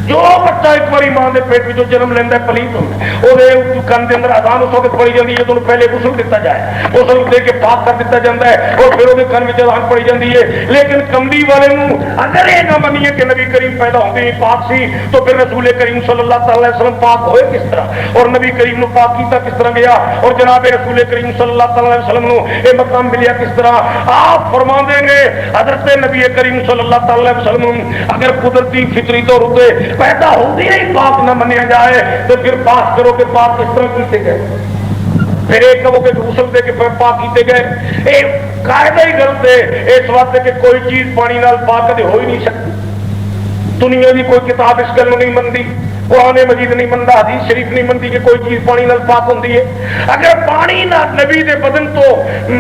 A: جو بچہ ایک بار ماں کے پیٹ میں جنم لینا پلیت ہوتا وہ کن کے اندر اذان اس وقت پڑی جاتی ہے تو پہلے غسل دیتا جائے، غسل دے کے پاک کر دیتا جاتا ہے اور پھر وہ کن میں اذان پڑی جاتی ہے۔ لیکن کملی والے اگر یہ نہ منیے کہ نبی کریم پیدا ہوتے ہی پاک سی تو پھر رسول کریم صلی اللہ تعالی وسلم پاک ہوئے کس طرح اور نبی کریم نے پاک کیتا کس طرح گیا اور جناب رسول کریم صلی اللہ تعالی وسلم کو یہ مقام ملیا کس طرح؟ آپ فرما دیں گے حضرت نبی کریم صلی اللہ تعالی وسلم اگر قدرتی فطری طور ہوتے پیدا ہوتی ہی پاک نہ منیا جائے تو پھر پاک کرو کہ پاک کس طرح کیتے گئے؟ پھر ایک کہو کہ غسل دے کے پاک کیتے گئے، یہ قاعدہ ہی غلط ہے اس واسطے کہ کوئی چیز پانی نال پاک کدے ہو ہی نہیں سکتی۔ دنیا کی کوئی کتاب اس گل نہیں منتی، قرآن مجید نہیں منتا، حدیث شریف نہیں منتی کہ کوئی چیز پانی نال پاک ہوتی ہے۔ اگر پانی نال نبی دے بدن تو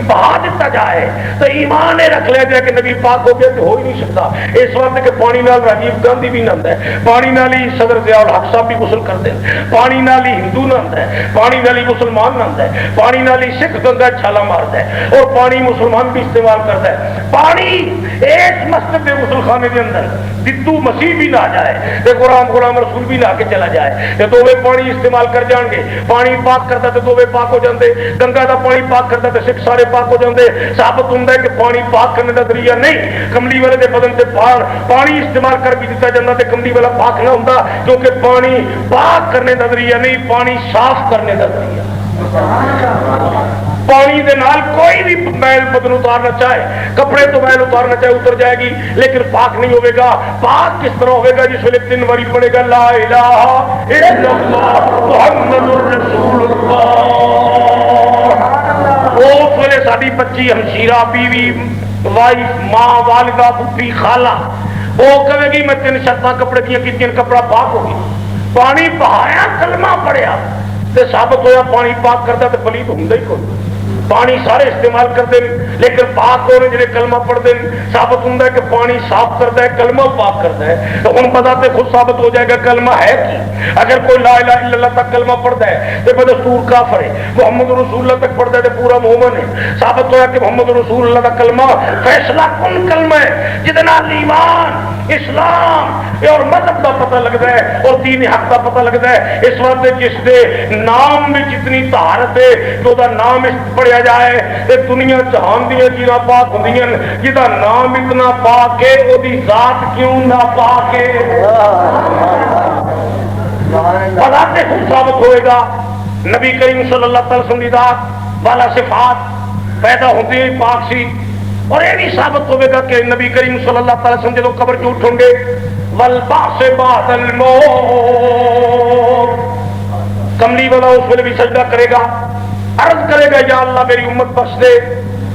A: بہا دیتا جائے تو ایمان رکھ لیا جائے کہ نبی پاک ہو گیا تو ہو ہی نہیں سکتا۔ اس وقت کہ پانی نال راجیو گاندھی بھی نہاندا ہے، پانی نال ہی صدر ضیاء الحق صاحب بھی غسل کرتے ہیں، پانی نال ہی ہندو نہاندا ہے، پانی نال ہی مسلمان نہاندا ہے، پانی نال ہی سکھ گنگا چھالا مارتا ہے اور پانی مسلمان بھی استعمال کرتا ہے۔ پانی اس مسجد کے غسل خانے کے اندر ددو مسیح بھی نہ جائے تے غلام رسول بھی نہ کے چلا جائے تے دوویں پانی استعمال کر جان گے، پانی پاک کرتا تے دوویں پاک ہو جاندے، گنگا دا پانی پاک کرتا تے سکھ سارے پاک ہو جاندے۔ ثابت ہوندا ہے کہ پانی پاک کرنے دا ذریعہ نہیں، کملی والے دے بدن تے پانی استعمال کر بھی دتا جاندا تے کملی والا پاک نہ ہوندا، کیونکہ پانی پاک کرنے دا ذریعہ نہیں، پانی صاف کرنے دا ذریعہ۔ پانی دے نال کوئی بھی میل بدن اتارنا چاہے، کپڑے تو میل اتارنا چاہے اتر جائے گی، لیکن پاک نہیں ہوئے گا۔ پاک کس طرح ہوئے گا؟ جس ویلے 3 باری پڑے گا لا الہ الا اللہ محمد الرسول اللہ، اس ویلے ساری بچی ہمشیرہ بیوی وائف ماں والدہ پھوپھی خالہ وہ کہے گی میں 3 شرطاں کپڑے دیا کیتیاں، کپڑا پاک ہو گیا۔ پانی بہایا کلمہ پڑھیا تے ثابت ہویا پانی پاک کرتا تے پلیت ہوندا ہی کوئی۔ پانی سارے استعمال کرتے ہیں لیکن پاک ہونے جڑے کلمہ پڑھتے ہیں ثابت ہوندا ہے کہ پانی صاف کرتا ہے، کلمہ پاک کرتا ہے۔ تو ہن بذات خود ثابت ہو جائے گا کلمہ ہے کی۔ اگر کوئی لا الہ الا اللہ تک کلمہ پڑھتا ہے تو بدستور کافر ہے، محمد رسول اللہ تک پڑھتا ہے تو پورا مومن ہے۔ ثابت ہوا کہ محمد رسول اللہ کا کلمہ فیصلہ کن کلمہ ہے جس نال ایمان اسلام اور مذہب کا پتہ لگتا ہے اور دین حق کا پتہ لگتا ہے۔ اس واسطے جس دے نام میں جتنی طہارت ہے تو دا نام پڑھیا جائے تے دنیا جہان دیا چیزاں پاک ہوندیاں، جہاں نام اتنا پاک ہے وہ دی ذات کیوں نہ پاک ہے؟ بذات خود ثابت ہوئے گا نبی کریم صلی اللہ تعالی وسلم دی ذات والا صفات پیدا ہوتی ہی پاک سی، اور یہ بھی ثابت ہوئے گا کہ نبی کریم صلی اللہ تعالی وسلم جب قبر چ اٹھیں گے والبعث بعد الموت، کملی والا اس ویلے بھی سجدہ کرے گا، عرض کرے گا یا اللہ میری امت بخش دے۔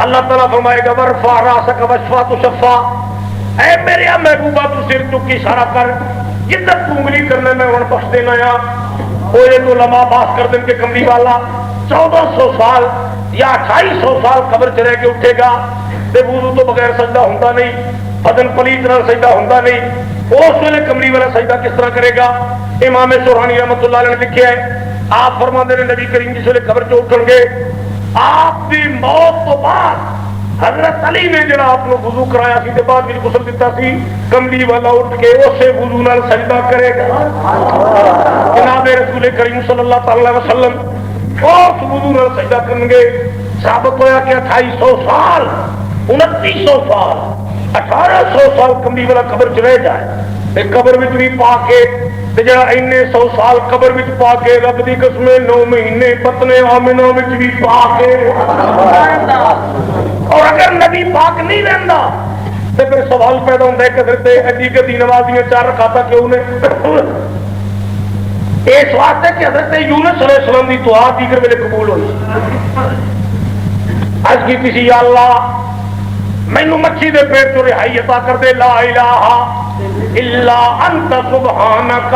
A: اللہ تعالیٰ فرمائے گا ورفع راسک واشفع تشفع، اے میرے محبوبہ تو سر چک کے اشارہ کر، جدھر تو انگلی کرنے میں ہن بخش دینا یا وہ تو لمحہ باس کر دیں کہ کملی والا 1400 سال یا 2800 سال قبر چ رہ کے اٹھے گا تے وضو تو بغیر سجدہ ہوتا نہیں، بدن پلیت نال سجدہ ہوتا نہیں۔ اس ویلے کملی والا سجدہ کس طرح کرے گا؟ امام سورانی رحمۃ اللہ علیہ نے لکھا ہے، آپ فرماتے ہیں نبی کریم جس ویلے قبر چ اٹھن گے آپ کی موت تو بعد حضرت علی نے جڑا آپ کو وضو کرایا سی تے بعد وچ غسل دیتا سی، کملی والا اٹھ کے اسے وضو نال سجدہ کرے گا۔ جناب رسول کریم صلی اللہ تعالی وسلم اس وضو نال سجدہ کریں گے۔ ثابت ہویا کہ 2800 سال 2900 سال 1800 سال کملی والا قبر چ رہ جائے، قبر وچ بھی پا کے جڑا اینے 100 سال قبر وچ پا کے رب دی قسم 9 مہینے بطن آمنہ وچ بھی پا کے، اور اگر نبی پاک نہیں رہندا تو پھر سوال پیدا ہوتا ہے کہ حضرت ایڈی گدی نمازیاں 4 رکعتاں کیوں نے؟ اس واسطے کہ حضرت یونس علیہ السلام دی دعا دیگر ویلے قبول ہوئی، عرض کی کسی یا اللہ مینوں مچھی دے پیٹ تو رہائی عطا کر دے، لا الہ الا انت سبحانک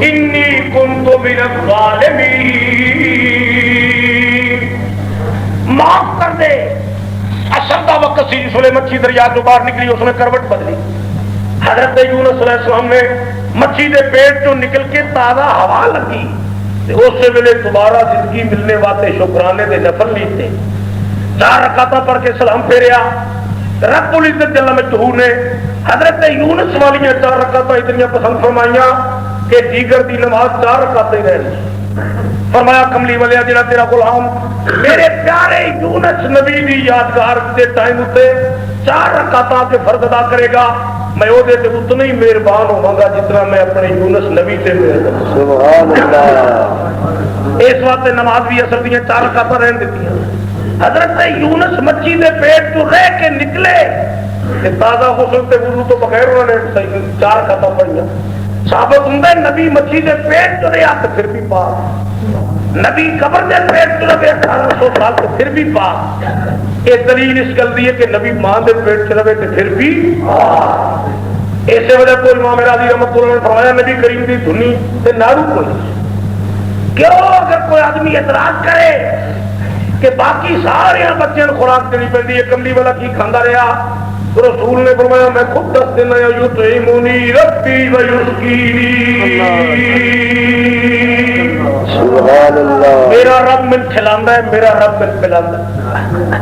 A: انی کنت من الظالمین، معاف کر دے۔ اصل کا وقت سی جس ویلے مچھی دریا تو باہر نکلی، اس نے کروٹ بدلی۔ حضرت یونس علیہ السلام نے مچھی دے پیٹ چوں نکل کے تازہ ہوا لگی، اس ویلے دوبارہ زندگی ملنے والے شکرانے دے نفل لیتے 4 رکعتاں پڑھ کے سلام پھیریا، رب العزت جل مجدہ نے حضرت یونس والی 4 رکعتاں اتنی پسند فرمائیاں کہ دیگر دی نماز 4 رکعتیں ہی رہی. فرمایا کملی والیا جڑا تیرا غلام میرے پیارے یونس نبی دی یادگار دے ٹائم تے 4 رکعتاں کے فرض ادا کرے گا میں وہ دے اتنا ہی مہربان ہوواں گا جتنا میں اپنے یونس نبی سے مہربان. سبحان اللہ. اس واسطے نماز بھی اثر دیاں 4 رکعتاں رہن دتیاں. حضرت یونس مچھی دے پیٹ تو رہ کے نکلے کہ تازہ غسل تے وضو تو بغیر انہوں نے 4 رکعتاں پڑھیاں. ثابت ہوں نبی مچھی دے پیٹ تو رہا تو پھر بھی پاک. نبی قبر دے پیٹ تو رہے 1800 سال تو پھر بھی پاک. یہ دلیل اس گل دی ہے کہ نبی ماں دے پیٹ چ رہے تو پھر بھی پاک. اسی وجہ تو امام راضی رحمۃ اللہ نے فرمایا نبی کریم دی دھنی تے نارو کوئی. کیوں اگر کوئی آدمی اعتراض کرے کہ باقی سارے بچوں کو خوراک دینی پڑتی ہے کملی والا کی کھانا رہا تو رسول نے فرمایا میں خود دس دینا یطعمنی ربی ویسقینی. سبحان اللہ. میرا رب من کھلاندا ہے میرا رب من پلاندا ہے.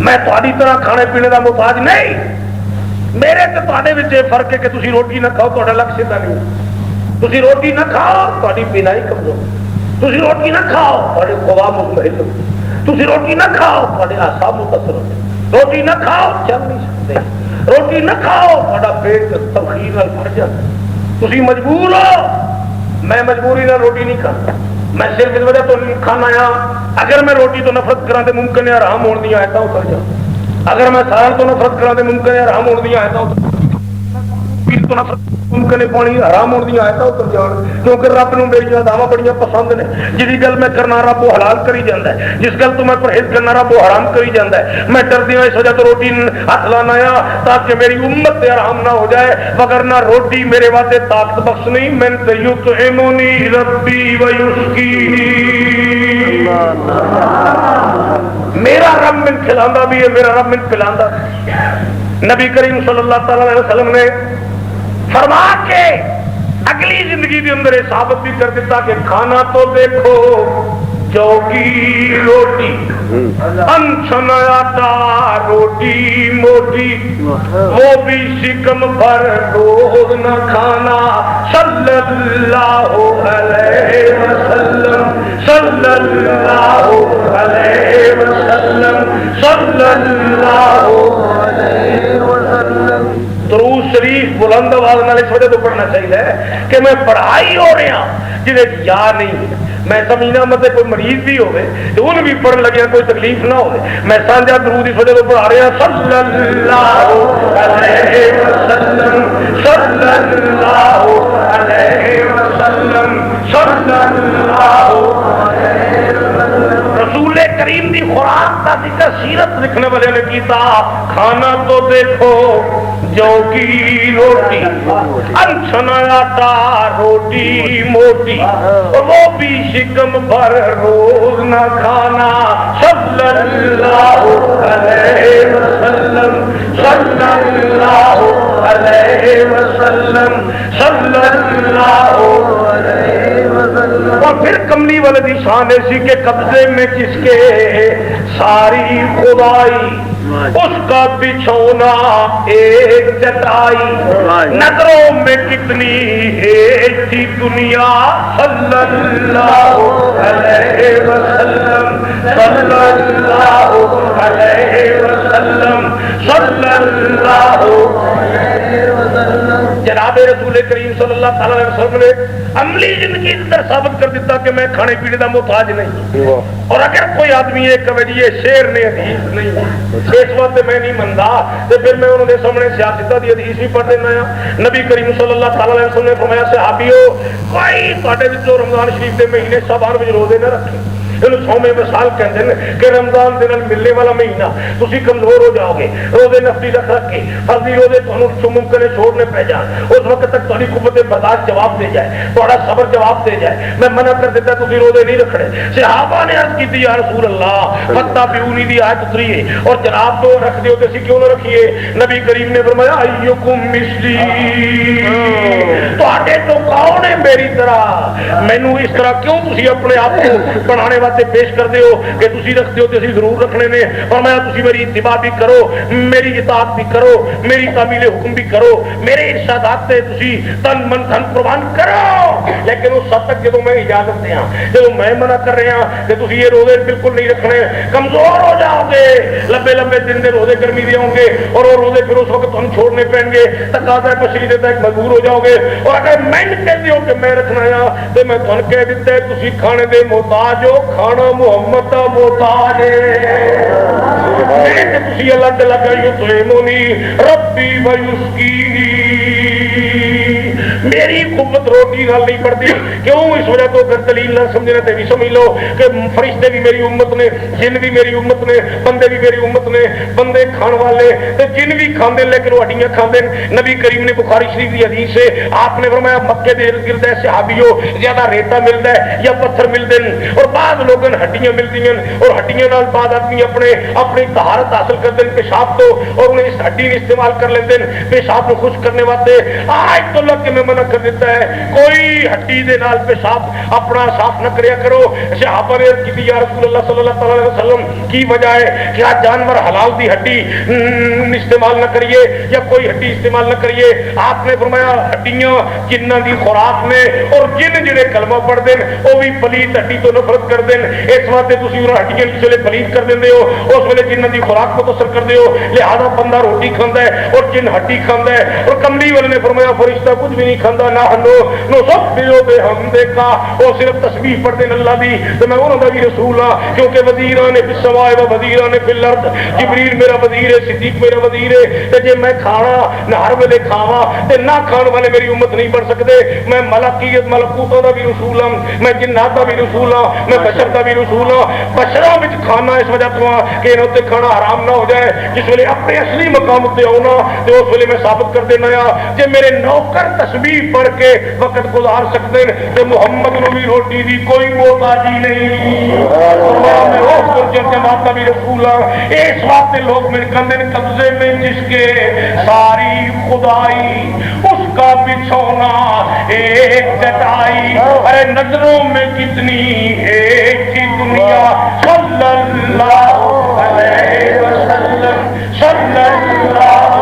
A: میں تہاڈی طرح کھانے پینے کا محتاج نہیں. میرے تے تہاڈے وچ فرق ہے کہ تسی روٹی نہ کھاؤ تہاڈا لکھ سیدھا نہیں. تسی روٹی نہ کھاؤ تہاڈی بینائی کمزور. تسی روٹی نہ کھاؤ تہاڈے قوا مطمئن. تسی روٹی نہ کھاؤ تہاڈے اعصاب متصل ہوتے. روٹی نہ کھاؤ چل نہیں سکتے. روٹی نہ کھاؤ تہاڈا پیٹ تبخیر نال بھر جاتا. تسی مجبور ہو. میں مجبوری نال روٹی نہیں کھاتا. میں صرف اس وجہ تو نہیں کھانا آیا اگر میں روٹی تو نفرت کراں تے ممکن ہے حرام ہون دیاں آیتاں اتر جاؤ. اگر میں سال تو نفرت کراں تے ممکن ہے حرام ہون دیاں آیتاں اتر تو نفرت ممکن ہے پانی حرام ہون دیاں آیتاں اتر جان. کیونکہ رب نو میری اداواں بڑیاں پسند نے. جی گل میں کرنا رب وہ حلال کری جاندا ہے. جس گل تو میں پرہیز کرنا رب وہ حرام کری جاندا ہے. میں ڈردیاں اس وجہ تو روٹی ہاتھ لانا آیا تاکہ میری امت تے حرام نہ ہو جائے. وگرنہ روٹی میرے واسطے طاقت بخش نہیں. من یطعمنی ربی ویسقینی. میرا رب من کھلاندا بھی ہے میرا رب من پلاندا. نبی کریم صلی اللہ تعالی علیہ وسلم نے فرما کے اگلی زندگی کے اندر ثابت بھی کر دیتا کہ کھانا تو دیکھو جو کی روٹی انچن آٹا روٹی موٹی وہ بھی شکم پر روز نہ کھانا. صلی اللہ علیہ وسلم صلی اللہ علیہ وسلم صلی اللہ علیہ وسلم. درود شریف بلند آواز نال اس وجہ تو پڑھنا چاہیے کہ میں پڑھائی ہو رہا جنہیں یا نہیں میں سمجھنا مطلب کوئی مریض بھی ہوئے تو انہیں بھی پڑھن لگیا کوئی تکلیف نہ ہوئے. میں سانجا درود اس وجہ تو پڑھا رہا صلی اللہ علیہ وسلم صلی اللہ علیہ وسلم صلی اللہ علیہ وسلم. رسول کریم دی خوراک کا ذکر سیرت لکھنے والے نے کیتا. کھانا تو دیکھو جو کی روٹی انچن آٹا روٹی موٹی وہ بھی شکم بھر روز نہ کھانا. صلی اللہ علیہ وسلم صلی اللہ علیہ وسلم صلی اللہ علیہ وسلم. اور پھر کملی والے دی شان ایسی کہ قبضے میں جس کے ساری خدائی اس کا بچھونا ایک چٹائی. نظروں میں کتنی ایک تھی دنیا. صلی اللہ علیہ وسلم صلی اللہ علیہ وسلم صلی اللہ علیہ وسلم. جناب رسول کریم صلی اللہ تعالی علیہ وسلم نے عملی زندگی اندر ثابت کر دیتا کہ میں کھانے پینے کا محتاج نہیں. اور اگر کوئی آدمی یہ کہے جی یہ شیر نے حدیث نہیں اس وقت میں نہیں منتا تو پھر میں انہوں نے سامنے سیاستہ دی حدیث بھی پڑھ دینا. نبی کریم صلی اللہ تعالی علیہ وسلم نے فرمایا صحابیو کوئی تواڈے وچوں رمضان شریف کے مہینے شعبان وچ روزے نہ رکھے. سومے مثال کہتے ہیں کہ رمضان دن ملنے والا مہینہ تسی کمزور ہو جاؤ گے. روزے نفلی رکھ رکھ کے فرضی روزے تمہیں ممکن ہے چھوڑنے پہ جان. اس وقت تک تاری قوت برداشت جواب دے جائے تھوڑا صبر جواب دے جائے. میں منع کر دیتا تسی روزے نہیں رکھنے. صحابہ نے عرض کی یا رسول اللہ فتابعونی دی آیت اتری ہے اور جناب تو رکھ دیو تے کیوں نہ رکھیے. نبی کریم نے فرمایا ایکم مثلی تواڈے تو کون ہے میری طرح. مینوں اس طرح کیوں تسی اپنے آپ کو بنانے واسطے پیش کرتے ہو کہ تسی رکھتے ہو تے اسی ضرور رکھنے نے، فرمایا تسی میری اتباع بھی کرو، میری اطاعت بھی کرو، میری تعمیل حکم بھی کرو، میرے ارشادات تے تسی تن من دھن قربان کرو، لیکن اس حد تک جدوں میں اجازت دیاں، جدوں میں منع کر رہا کہ تسی یہ روزے بالکل نہیں رکھنے، کمزور ہو جاؤ گے، لمبے لمبے دن دے روزے گرمی دے ہوں گے، اور وہ روزے پھر اس وقت تم چھوڑنے پڑیں گے، تقاضا بشری دے تک مجبور ہو جاؤ گے، اور اگر میں کہتے ہو کہ میں رکھنا ہے تو میں تھن کہہ دیتا ہے تسی کھانے دے محتاج ہو، کھانا محمد دا محتاج ہے، تسی اللہ تعالیٰ کا یطعمنی ربی ویسقینی، میری قوت روٹی نال نہیں پڑتی، کیوں؟ اس وجہ تو پھر دلیل نہ سمجھنا تے بھی سمجھ لو کہ فرشتے بھی میری امت نے، جن بھی میری امت نے، بندے بھی میری امت نے، بندے کھان والے تے جن بھی کھاندے لیکن وہ ہڈیاں کھاندے۔ نبی کریم نے بخاری شریف کی حدیث سے آپ نے فرمایا مکے دے ارد گرد صحابیوں زیادہ ریتا ملتا ہے یا پتھر ملتے ہیں، اور بعض لوگوں ہڈیاں ملتی ہیں، اور ہڈیاں نال بعد آدمی اپنی طہارت حاصل کرتے ہیں پیشاب تو، اور انہیں اس ہڈی نے استعمال کر لیتے ہیں پیشاب کو خشک کرنے واسطے۔ آج تو لگ کے میں منع کر دیتا ہے کوئی ہڈی دے نال پیشاب اپنا صاف نہ کریا کرو۔ صحابہ نے عرض کی یا رسول اللہ صلی اللہ علیہ وسلم کی وجہ ہے کیا جانور حلال دی ہڈی استعمال نہ کریے یا کوئی ہڈی استعمال نہ کریے؟ آپ نے فرمایا ہڈیاں جنہاں دی خوراک نے، اور جن جڑے کلمہ پڑھ دین وہ بھی پلیت ہڈی تو نفرت کر دین، اس واسطے تسی انہاں ہڈیاں جس ویلے پلیت کر دیندے ہو اس ویلے جنہاں دی خوراک متاثر کر دیو، لہذا بندہ روٹی کھاندا ہے اور جن ہڈی کھاندا ہے۔ اور کملی والے نے فرمایا فرشتہ کچھ بھی نہیں کھاندا، نہ نو سب پیو بے ہم دیکھا، وہ صرف تسبیح پڑھ دین اللہ دی، تو میں انہاں دا بھی رسول ہاں، کیونکہ وزیران فی السماء و وزیران فی الارض، جبریل میرا وزیر ہے، صدیق میرا وزیر ہے، تے جے میں کھانا نہ ہر ویلے کھاواں تے نہ کھان والے میری امت نہیں بن سکتے۔ میں ملکیت ملکوتوں دا بھی رسول ہاں، میں جنات دا بھی رسول ہاں، میں بشر دا بھی رسول ہاں۔ بشراں وچ کھانا اس وجہ تو کہ انہاں تے کھانا حرام نہ ہو جائے، جس ویلے اپنے اصلی مقام تے آنا تے اس ویلے میں ثابت کر دینا جے میرے نوکر تسبیح پڑھ کے وقت گزار سکتے ہیں تے محمد نو بھی روٹی دی کوئی محتاجی نہیں۔ میں اس جماعت کا بھی رسول ہاں، اس واسطے لوگ میرے کندے قبضے میں جس کے ساری خدائی اس کا بچھونا ایک چٹائی، ارے نظروں میں کتنی ایک ہی دنیا، صلی اللہ علیہ وسلم، صلی اللہ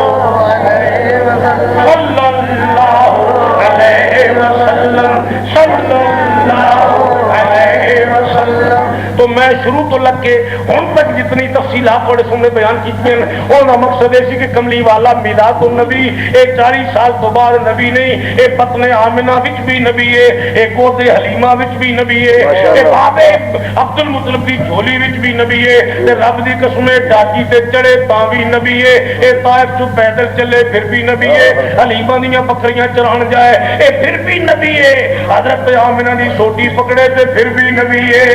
A: علیہ وسلم، صلی اللہ علیہ وسلم، صلی اللہ علیہ وسلم۔ تو میں شروع تو لگ کے ہن تک جتنی تفصیلات تھوڑے سامنے بیان کی ہیں ان کا مقصد یہ سی کہ کملی والا میلاد النبی اے 40 سال تو بعد نبی نہیں، اے بطن آمنہ وچ بھی نبی ہے، اے گود حلیمہ وچ بھی نبی ہے، اے باب عبد المطلب دی جھولی وچ بھی نبی ہے، تے رب دی قسم ڈاکی تے چڑھے تاں بھی نبی ہے، اے طائف چوں پیدل چلے پھر بھی نبی ہے، حلیمہ دیاں بکریاں چران جائے اے پھر بھی نبی ہے، حضرت آمنہ دی سوٹی پکڑے تے پھر بھی نبی ہے۔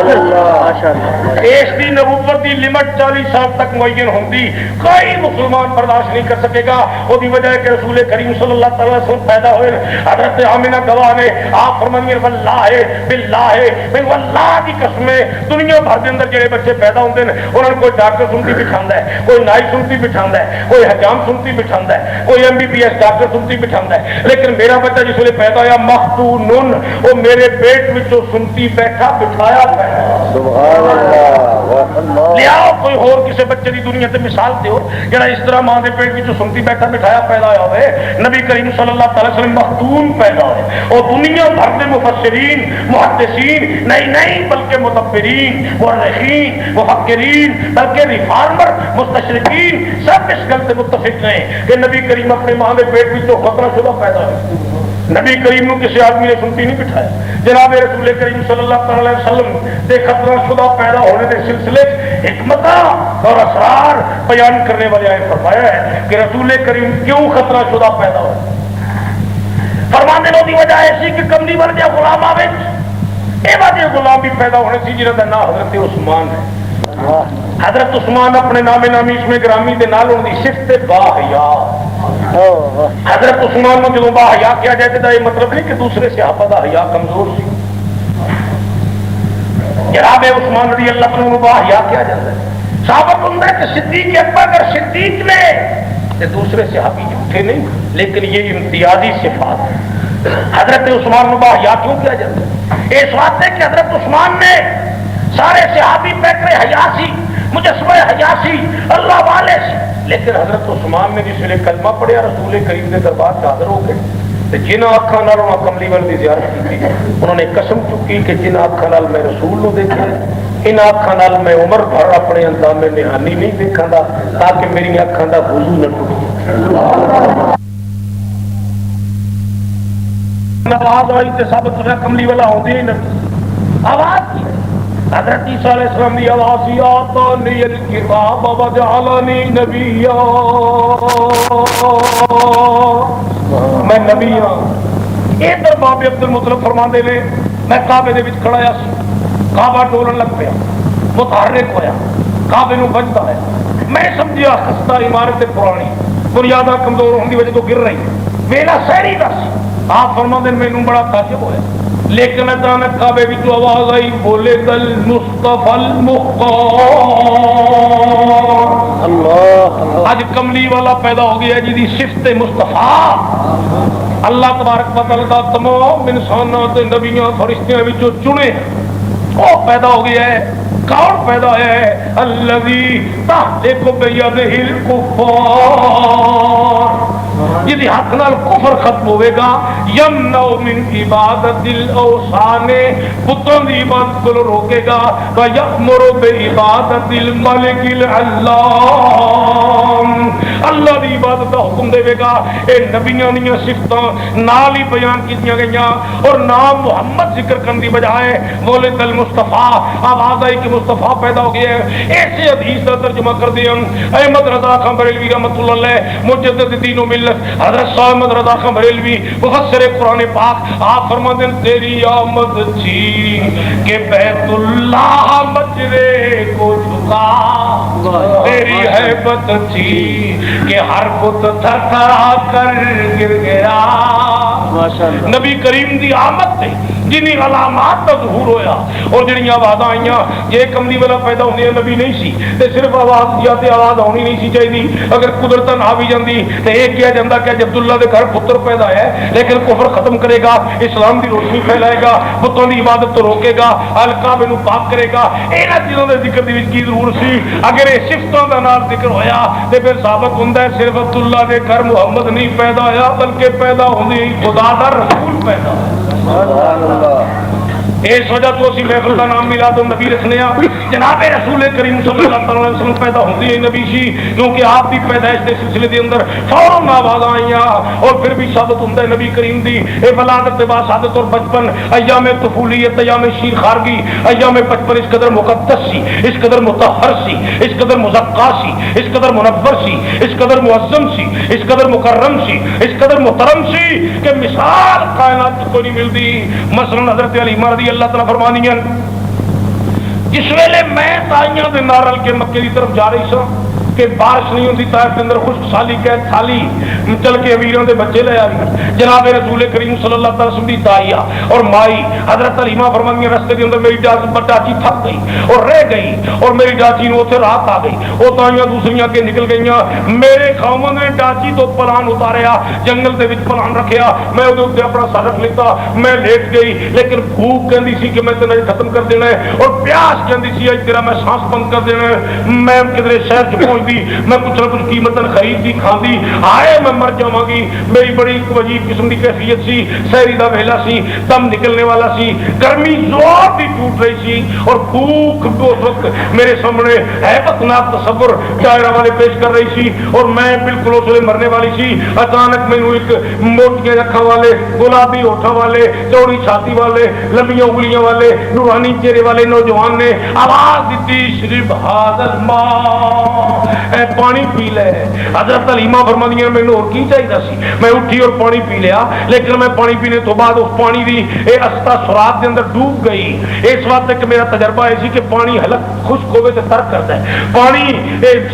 A: اس کی نبوت کی لمٹ 40 سال تک معین ہوتی، کوئی مسلمان برداشت نہیں کر سکے گا۔ وہ دی وجہ ہے کہ رسول کریم صلی اللہ علیہ وسلم پیدا ہوئے، حضرت آمنہ گواہ نے آپ فرمانی واللہ باللہ واللہ کی قسم دنیا بھر کے اندر جڑے بچے پیدا ہوتے ہیں انہوں نے کوئی ڈاکٹر سنتی بٹھاتا ہے، کوئی نائی سنتی بٹھاتا ہے، کوئی حجام سنتی بٹھاتا ہے، کوئی MBBS ڈاکٹر سنتی بٹھاتا ہے، لیکن میرا بچہ جس ویلے پیدا ہوا مختونن وہ میرے پیٹ وچوں سنتی بیٹھا بٹھایا سبحان اللہ۔ لیاؤ کوئی اور کسی بچے دی دنیا تے مثال دیو جڑا اس طرح ماں دے پیٹ وچ سنتی بیٹھا بٹھایا پیدا ہوا ہوئے۔ نبی کریم صلی اللہ علیہ وسلم مختون پیدا ہوئے اور دنیا بھر کے مفسرین محدثین نہیں بلکہ مدبرین مورخین مفکرین بلکہ ریفارمر مستشرقین سب اس گل سے متفق ہیں کہ نبی کریم اپنے ماں دے پیٹ وچ خطرہ شدہ پیدا ہوئے۔ نبی کریم نے کسی آدمی نے سنتی نہیں بٹھایا۔ جناب رسول کریم صلی اللہ علیہ وسلم دے خطرہ شدہ پیدا ہونے کے سلسلے حکمت اور اسرار بیان کرنے والے آئے فرمایا ہے کہ رسول کریم کیوں خطرہ شدہ پیدا ہوا۔ فرمانے کی وجہ ایسی کہ کملی والے غلام آوے یہ وجہ غلام بھی پیدا ہونے سی جنہوں کا نام حضرت عثمان ہے۔ حضرت عثمان اپنے نام نامی اس میں گرامی کے نال ان کی صفت باحیا۔ حضرت عثمان کو جدوں باحیا کیا جائے تو یہ مطلب نہیں کہ دوسرے صحابہ کا حیا کمزور سی۔ جناب عثمان رضی اللہ عنہ باحیا کیا جاتا ہے صحابہ ہوتا ہے کہ صدیق اکبر اگر صدیق نے تو دوسرے صحابی جھوٹے نہیں، لیکن یہ امتیازی صفات ہے۔ حضرت عثمان باحیا کیوں کیا جاتا ہے؟ اس واسطے کہ حضرت عثمان نے سارے صحابی پیکرے حیاسی مجسمہ حیاسی اللہ والے سے، لیکن حضرت عثمان نے جس ویلے کلمہ پڑھیا رسول کریم کے دربار سے حاضر ہو گئے، جن آنکھاں نال انہاں کملی والے دی زیارت کی، انہوں نے قسم چکی کہ جن آنکھاں نال میں رسول نو دیکھا ان آنکھاں نال میں عمر بھر اپنے اندام نہانی نہیں دیکھاں گا تاکہ میری آنکھاں دا وضو نہ ٹوٹے۔ آواز آئی تے ثابت ہوا کملی والا ہوندی ہی نہیں، آواز کی حضرت عیسیٰ علیہ السلام کی آواز ہی آتانی الکتاب وجعلنی نبیا، میں نبی ہوں۔ ادھر باب عبد المطلب فرماندے نے میں کعبے دے وچ کھڑا سی، کعبہ ڈولن لگ پیا، متحرک ہویا، کعبے نو بجدا ہے، میں سمجھیا خستہ عمارت پرانی بنیاداں کمزور ہونے کی وجہ تو گر رہی، ویلا سہری دا سی۔ آپ فرماندے مینوں بڑا تعجب ہویا، لیکن اچانک کعبے وچ آواز آئی بولے دل مصطفی المختار، اللہ اج کملی والا پیدا ہو گیا جی دی صفت مصطفیٰ۔ اللہ تبارک و تعالی دا تمام انسانات نبیاں فرشتیاں وچوں چنے وہ پیدا ہو گیا ہے۔ کون پیدا ہے؟ الذی تحلق بیدہ الکفار، جدی ہاتھ نال کفر ختم ہوئے گا، یمنع من عبادت الاوثان، بتوں دی عبادت کو روکے گا، ویأمر بعبادت الملک العلام، اللہ دی عبادت کا حکم دے گا۔ اے نبیاں دیاں صفتاں نال ہی بیان کیتیاں گئیاں، اور نام محمد ذکر کرنے دی بجائے ولد المصطفیٰ، آواز آئی کہ مصطفیٰ پیدا ہو گیا ہے۔ ایسے حدیث کا ترجمہ کر دیا احمد رضا خان بریلوی رحمۃ اللہ علیہ، مجدد دین و ملت حضرت صاحب احمد رضا خان بریلوی مفسر قرآن پاک، آپ فرماتے ہیں تیری آمد تھی کہ بیت اللہ مجرے کو جھکا، تیری حیبت تھی کہ ہر بت تھر تھرا کر گر گیا۔ نبی کریم دی آمد تھی جنہی علامات کا ظہور ہویا، اور جنہی آواز آئیاں یہ کملی والا پیدا ہونے نبی نہیں سی تے صرف آواز یا تے آواز ہونی نہیں سی چاہیے، اگر قدرتاً آ بھی جاندی تے ایک کیا جاندہ کہ عبداللہ دے گھر پتر پیدا ہے، لیکن کفر ختم کرے گا، اسلام دی روشنی پھیلائے گا، بتوں دی عبادت تو روکے گا، الکعبہ نو پاک کرے گا۔ اینا چیزوں دے ذکر دی وچ کی ضرور سی؟ اگر یہ صفتوں دا نام ذکر ہویا تے پھر ثابت ہوندا ہے صرف عبداللہ دے گھر محمد نہیں پیدا ہویا بلکہ پیدا ہوندی خدا دا رسول پیدا ہویا۔ اس وجہ تو اسی محفل کا نام میلاد النبی رکھنے جناب رسول کریم صلی اللہ علیہ وسلم پیدا ہوتی ہے نبی سی، کیونکہ آپ کی پیدائش کے سلسلے کے اندر فوراً آواز آئیاں، اور پھر بھی ثابت ہوتا ہے نبی کریم دی اے ولادت باسعادت اور بچپن، ایام طفولیت، ایام شیر خارگی، ایام بچپن اس قدر مقدس سی، اس قدر مطہر سی، اس قدر مزکا سی، اس قدر منور سی، اس قدر معظم سی، اس قدر مکرم سی، اس قدر محترم سی کہ مثال کائنات کو نہیں ملتی۔ مثلا حضرت علیمہ رضی اللہ تعالیٰ فرمانی ہیں جس ویلے میں تائیاں دے نارل کے مکے دی طرف جا رہی سا کہ بارش نہیں ہوتی طائف کے اندر خشک سالی کہ تھالی چل کے امیروں دے بچے لے آئی، جناب رسول کریم صلی اللہ علیہ وسلم دی تائیا اور مائی حضرت علیمہ فرمانی رستے کے اندر میری ڈاچی تھک گئی اور رہ گئی، اور میری ڈاچی نو اتنے رات آ گئی، وہ تائیاں دوسریاں کے نکل گئیاں، میرے خاوند نے ڈاچی تو پلان اتاریا، جنگل دے وچ پلان رکھیا، میں وہ اتنے اپنا سر رکھ لیتا، میں لیٹ گئی، لیکن بھوک کہندی سی کہ میں تیرا ختم کر دینا ہے، اور پیاس کہندی سی اج تیرا میں سانس بند کر دینا ہے، میں کدھر شہر چ پہنچ میں کچھ نہ کچھ قیمتاً خریدی کھاندی، آئے میں مر جاواں گی، میری بڑی عجیب قسم کی کیفیت سی، سحری دا ویلا سی، دم نکلنے والا سی، گرمی زور دی ٹوٹ رہی سی، اور بھوک اس وقت میرے سامنے ہیبت ناک تصور دائرہ والے پیش کر رہی سی، اور میں بالکل اس ویلے مرنے والی سی۔ اچانک مینوں ایک موٹیاں اکھاں والے، گلابی ہوٹھاں والے، چوڑی چھاتی والے، لمبیاں انگلیاں والے، نورانی چہرے والے نوجوان نے آواز دیتی شریف حاضر ماں اے پانی پی لے۔ حضرت علیمہ فرماندی ہیں مینوں اور کی چاہیے سی، میں اٹھی اور پانی پی لیا، لیکن میں پانی پینے تو بعد اس پانی دی اے استا سرات دے اندر ڈوب گئی۔ اس واسطے کہ میرا تجربہ ایسی کہ پانی حلق خشک ہوئے تے ترک کرتا ہے، پانی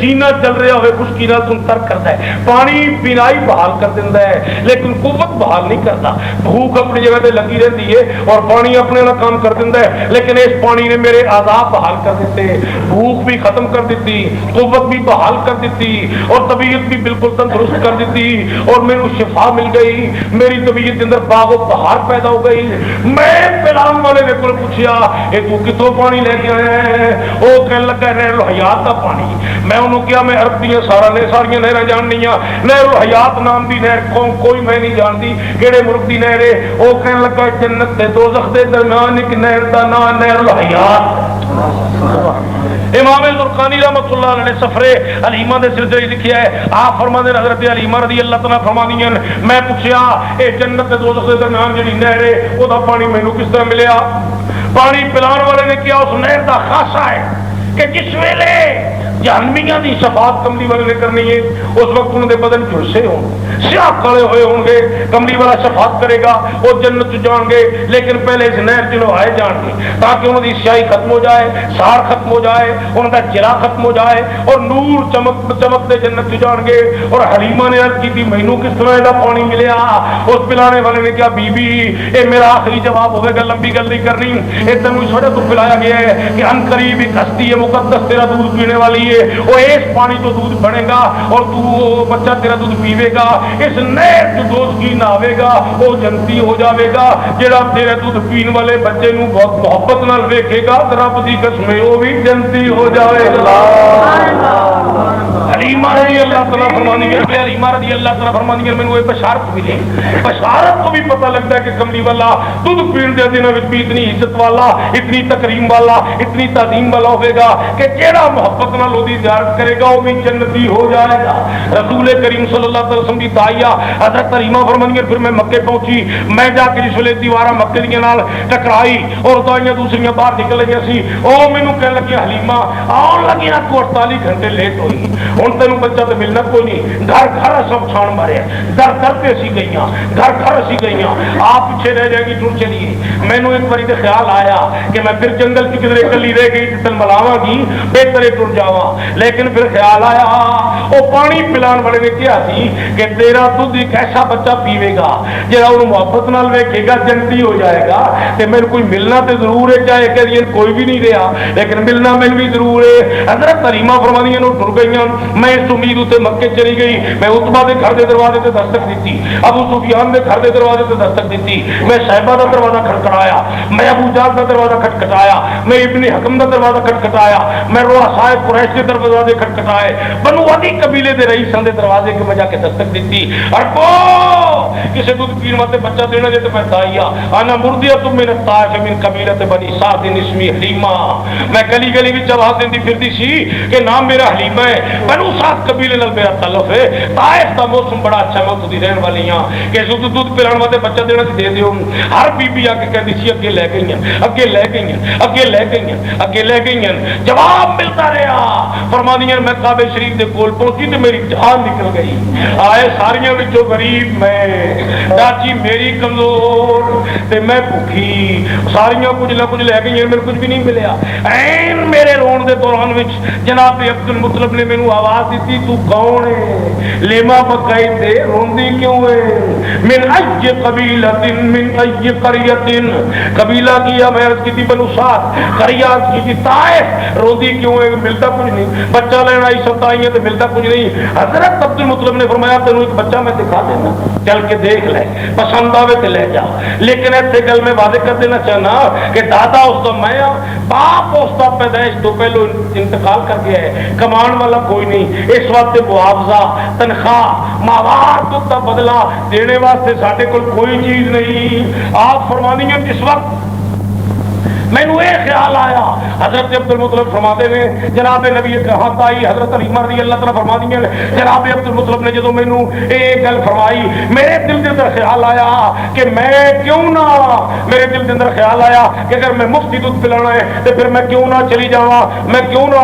A: سینہ چل رہا ہوئے خشکی نال تم ترک کرتا ہے، پانی بینائی بحال کر دینا ہے لیکن قوت بحال نہیں کرتا۔ بھوک اپنی جگہ تے لگی رہتی ہے اور پانی اپنے نال کام کر دینا ہے، لیکن اس پانی نے میرے عذاب بحال کر دیتے، بھوک بھی ختم کر دیتی، قوت بھی بحال کر دیتی اور طبیعت بھی بالکل تندرست کر دیتی اور میرے شفا مل گئی، میری طبیعت کے اندر باغ و بہار پیدا ہو گئی۔ میں پلان والے نے کو پوچھا اے تو کتوں پانی لے کے آیا ہے؟ وہ کہنے لگا نہر الحیات کا پانی۔ میں انہوں کیا میں عرب دیا سارا نہر جاننی ہاں، نہر الحیات نام دی نہر کوئی میں نہیں جانتی کہڑے ملک دی نہر ہے؟ وہ کہنے لگا جنت تے دوزخ دے درمیان ایک نہر دا نام نہر الحیات۔ امام زرقانی رحمۃ اللہ علیہ نے سفر حلیمہ دے سلسلے لکھیا ہے، آپ فرماتے ہیں حضرت حلیمہ رضی اللہ تعالیٰ فرمانی ہیں میں پوچھیا اے جنت تے دوزخ دے درمیان جڑی نہر ہے وہ دا پانی مینوں کس طرح ملیا؟ پانی پلان والے نے کیا اس نہر دا خاصہ ہے کہ جس ویلے جہنمیاں دی شفاعت کملی والے نے کرنی ہے اس وقت انہوں نے بدن جھلسے ہوں سیاہ کھڑے ہوئے ہوں گے، کملی والا شفاعت کرے گا وہ جنت جان گے، لیکن پہلے اس نہر چلو آئے جان گے تاکہ انہوں دی سیاہی ختم ہو جائے، سار ختم ہو جائے، انہوں دا جلا ختم ہو جائے اور نور چمکتے جنت جان گے۔ اور حلیمہ نے عرض کی تھی مینوں کس طرح دا پانی ملیا؟ اس پلانے والے نے کہا بی بی اے میرا آخری جواب ہوئے گا، لمبی گل نہیں کرنی، اے تینوں اس وجہ تو پلایا گیا ہے کہ ان قریب ایک ہستی ہے مقدس تیرا دودھ پینے والی ہے، وہ اس پانی تو دودھ بنے گا اور تو بچہ تیرا دودھ پیوے گا، اس نہر جو دوست کی ناوے گا وہ جنتی ہو جاوے گا، جڑا تیرے دودھ پین والے بچے نو بہت محبت نال ویکھے گا رب دی قسم وہ بھی جنتی ہو جائے گا۔ حلیمہ رضی اللہ تعالیٰ فرمانی ہے، حلیمہ رضی اللہ تعالیٰ فرمانی ہے مینوں یہ بشارت ملی، بشارت کو بھی پتہ لگتا ہے کہ کملی والا دودھ پین دے دنوں وچ بھی اتنی عزت والا، اتنی تکریم والا، اتنی تعظیم والا ہوے گا کہ جیڑا محبت نال اودی زیارت کرے گا وہ بھی جنتی ہو جائے گا۔ رسول کریم صلی اللہ علیہ وسلم کی داعیہ حضرت حلیمہ فرمانی ہے پھر میں مکے پہنچی، میں جا کے جس ویلے دیواراں مکے دیاں نال ٹکرائی اور داعیاں دوسریاں باہر نکل رہی سی، او مینوں کہنے لگی حلیمہ آن لگیاں تو 48 گھنٹے لیٹ ہوئی، ہن تینوں بچہ تو ملنا کوئی نہیں، گھر گھر سب چھان مارے، در در تے اسی گئیاں، گھر گھر اسی گئیاں، آپ پیچھے رہ جائے گی ٹر چلیے۔ مینوں ایک باری تے خیال آیا کہ میں پھر جنگل کی کدھر کلی رہ گئی تن ملاواں گی بہتر ٹر جاواں، لیکن پھر خیال آیا وہ پانی پلان والے نے کیا سی کہ تیرا دودھ ایک ایسا بچہ پیوے گا جہاں انہوں محبت نال ویکھے گا جنتی ہو جائے گا، تے میرے کوئی ملنا تے ضرور ہے، چاہے کہ کوئی بھی نہیں رہا لیکن ملنا میں بھی ضرور ہے۔ حضرت حلیمہ فرمانی ہیں ٹر گئیاں، میں اس امید تے مکے چلی گئی، میں عتبہ دے گھر دے دروازے تے دستک دیتی، ابو سفیان دے گھر دے دروازے تے دستک دیتی، میں صاحبہ دا دروازہ کھٹکھٹایا، میں ابو جہل دا دروازہ کھٹکھٹایا، میں ابن حکم دا دروازہ کھٹکھٹایا، میں رؤسائے قریش دے دروازے کھٹکھٹائے، بنو عدی قبیلے دے رئیساں دے دروازے کے میں جا کے دستک دیتی، اور کو کسے دودھ پین واسطے بچہ دینا جے تے میں داعیہ انا مردیۃ من الطائف من قبیلۃ بنی سعد اسمی حلیمہ، میں گلی گلی وچ آواز دیندی پھردی سی کہ نام میرا حلیمہ ہے، بنو سعد قبیلے نال میرا تعلق ہے، طائف دا موسم بڑا اچھا، میں اتوں دی رہن والی ہاں کہ دودھ پلانے واسطے بچہ دینا تے دے دیو۔ ہر بی بی آ کے کہندی سی اگے لے گئیاں، اگے لے گئیاں، اگے لے گئیاں، اگے لے گئیاں، جواب ملتا رہا۔ فرمانیاں میں کعبے شریف دے کول پہنچی تے میری جان نکل گئی، آئے ساریاں وچوں غریب میں، چاچی میری کمزور تے میں بھوکھی، ساریاں کچھ نہ کچھ لے گئیاں، میرے کچھ بھی نہیں ملیا۔ این میرے رون دے دوران وچ جناب عبد المطلب نے مینوں آواز دیتی تو کون ہے؟ لیما بکائی دے روندی کیوں ہے؟ من ای قبیلۃ من ای قریۃ، قبیلہ کیا میں عرض کی تھی بنو سعد، قریہ کی تھی طائف، روندی کیوں ہے؟ ملتا کچھ نہیں، بچہ لینا آئی سب آئی ہے تو ملتا کچھ نہیں۔ حضرت عبد المطلب نے فرمایا تینوں ایک بچہ میں دکھا دینا، چل کے دیکھ لے، پسند آوے تو لے جا، لیکن ایسے گل میں واضح کر دینا چاہنا کہ دادا اس کا میں باپ اس کا پیدائش تو پہلو انتقال کر گیا ہے، کمان والا کوئی نہیں، اس وقت معاوضہ تنخواہ مواد کا بدلہ دینے واسطے سارے کوئی چیز نہیں۔ آپ فرمانی ہیں جس وقت مینوں یہ خیال آیا، حضرت عبد المطلب فرماتے ہیں جناب نبی کہاں آئی، حضرت حلیمہ رضی اللہ تعالیٰ فرماتی ہیں جناب عبد المطلب نے جدوں مینوں یہ گل فرمائی میرے دل کے اندر خیال آیا کہ میں کیوں نہ، میرے دل کے اندر خیال آیا کہ اگر میں مفتی دودھ پلانا ہے تو پھر میں کیوں نہ چلی جاواں، میں کیوں نہ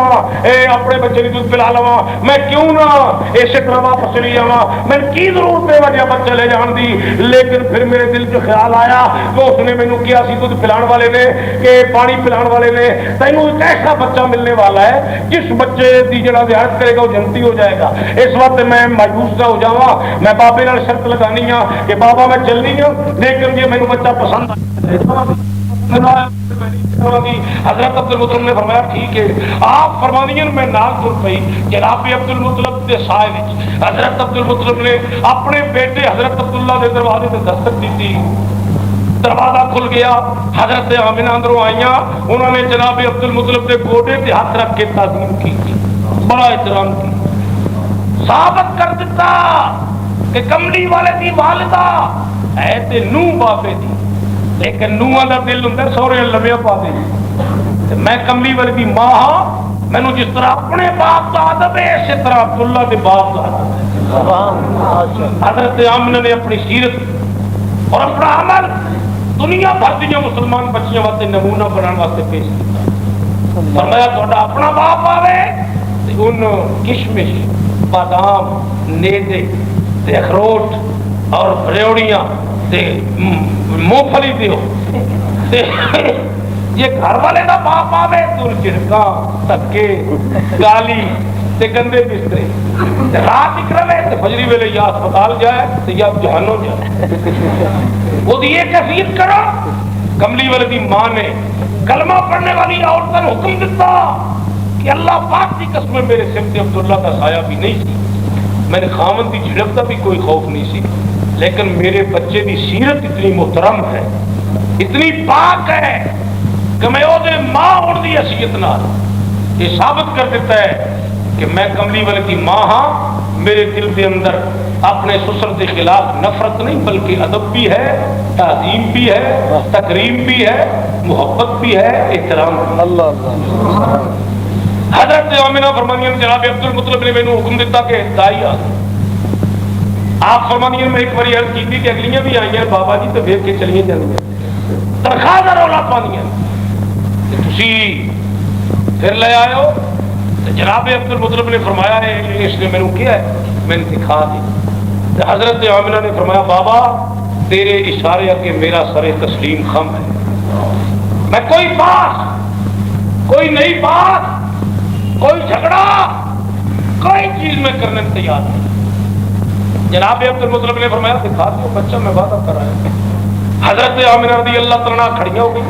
A: اپنے بچے کی دودھ پلا لواں، میں کیوں نہ اسی طرح واپس چلی جاواں، میں کی ضرورت ہے وجہ بچہ لے جان دی۔ لیکن پھر میرے دل جو خیال آیا تو اس نے مینوں کیا سی دودھ پلانے والے نے کہ پانی پلان والے نے تینوں ایک ایسا بچہ ملنے والا ہے جس بچے کی جڑا زیارت کرے گا وہ جنتی ہو جائے گا۔ اس وقت میں مایوس نہ ہو جاواں، میں بابے نال شرط لگانی ہاں کہ بابا میں چلنی ہوں، لیکن یہ مینوں بچہ پسند آ حضرت عبد المطلب نے فرمایا ٹھیک ہے. آپ فرمانی میں نال تر پئی جناب عبد المطلب کے سائے وچ حضرت عبد المطلب نے اپنے بیٹے حضرت عبداللہ کے دروازے سے دستک دی. دروازہ کھل گیا. حضرت آمنہ اندروں آئیاں. انہوں نے جناب عبد المطلب کے گوڈے تے ہاتھ رکھ کے تعظیم کی, بڑا احترام کی, ثابت کر دیتا کہ کملی والے دی والدہ ہے تے نوح بابے دی, لیکن نوح دا دل اندر سورے لمیا پا دے. میں کملی والے دی ماں ہاں, مینوں جس طرح اپنے باپ دا ادب ہے اسی طرح عبداللہ دے باپ دا ادب ہے. حضرت آمنہ نے اپنی سیرت اور اپنا عمل دنیا بھر دیا مسلمان بچیاں واسطے نمونہ بنانے واسطے پیش کیا. فرمایا تھوڑا اپنا باپ آوے تے ان کشمش بادام نیزے تے اخروٹ اور ریوڑیاں تے مونگپھلی دیو. یہ گھر والے دا باپ آوے تو جھڑکاں تکے گالی تے گندے بسترے رات ہی کرے تے فجری ویلے یا اسپتال جائے تے یا جہنم جائے. وہ یہ کیفیت کرو. کملی والے دی ماں نے کلمہ پڑھنے والی عورتوں نے حکم دیتا کہ اللہ پاک کی قسم میرے سر سے عبداللہ کا سایہ بھی نہیں سی, میرے خامن کی جھڑپ کا بھی کوئی خوف نہیں سی, لیکن میرے بچے کی سیرت اتنی محترم ہے, اتنی پاک ہے کہ میں وہ ماں ہونے کی حیثیت نال یہ ثابت کر دیتا ہے کہ میں کملی والے کی ماں ہاں. میرے دل کے اندر اپنے سسر کے خلاف نفرت نہیں بلکہ ادب بھی ہے, تعظیم بھی ہے, تکریم بھی ہے, محبت بھی ہے, احترام بھی. حضرت آمنہ فرمانیاں جناب عبد المطلب نے مینوں حکم دیتا کہ دائی آ. آپ فرمانیاں میں ایک بار عرض کی تھی کہ اگلیاں بھی آئی ہیں بابا جی تو ویکھ کے چلیے جانیاں تنخواہ دا رولا پانیاں تسی پھر لے آئے ہو. جناب عبد المطلب نے فرمایا ہے اس نے میں نے کیا ہے, میں نے دکھا دی. حضرت آمنہ نے فرمایا بابا تیرے اشارے کہ میرا سر تسلیم خم ہے, میں کوئی بات کوئی نئی بات کوئی جھگڑا کوئی چیز میں کرنے میں تیار نہیں. جناب عبد المطلب نے فرمایا دکھا دو بچہ میں وعدہ کر رہا ہے. حضرت آمنہ رضی اللہ تعالیٰ کھڑیاں ہو گئی.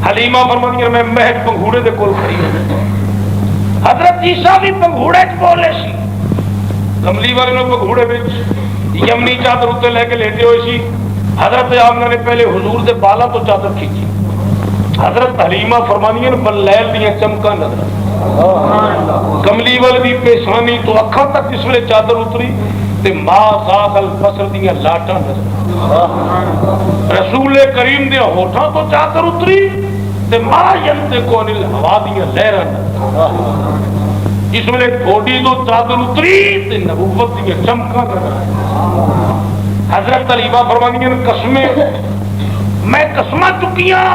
A: حلیمہ فرماتی میں مہک پنگھوڑے دے کول کھڑی ہو. حضرت عیسیٰ بھی پنگھوڑے چ بولے سی. کملی والے نے پنگھوڑے وچ یمنی چادر اتنے لے کے لیٹے ہوئے سی. حضرت آمنہ نے پہلے حضور دے بالا تو چادر کھینچی. حضرت حلیمہ فرمانیاں بلیل دیاں چمکاں نظر کملی والے دی پیشانی تو اکھاں تک جس ویلے چادر اتری تے ما زاغ البصر دیاں لاٹاں نظر. رسول کریم دے ہونٹاں تو چادر اتری تے ما ینطق عن الہوا دیاں لہراں نظر. جس ویلے تھوڑی تو چادر اتری تے نبوت دیاں چمکاں نظر. حضرت حلیمہ فرمانیاں قسمیں میں قسماں چکیاں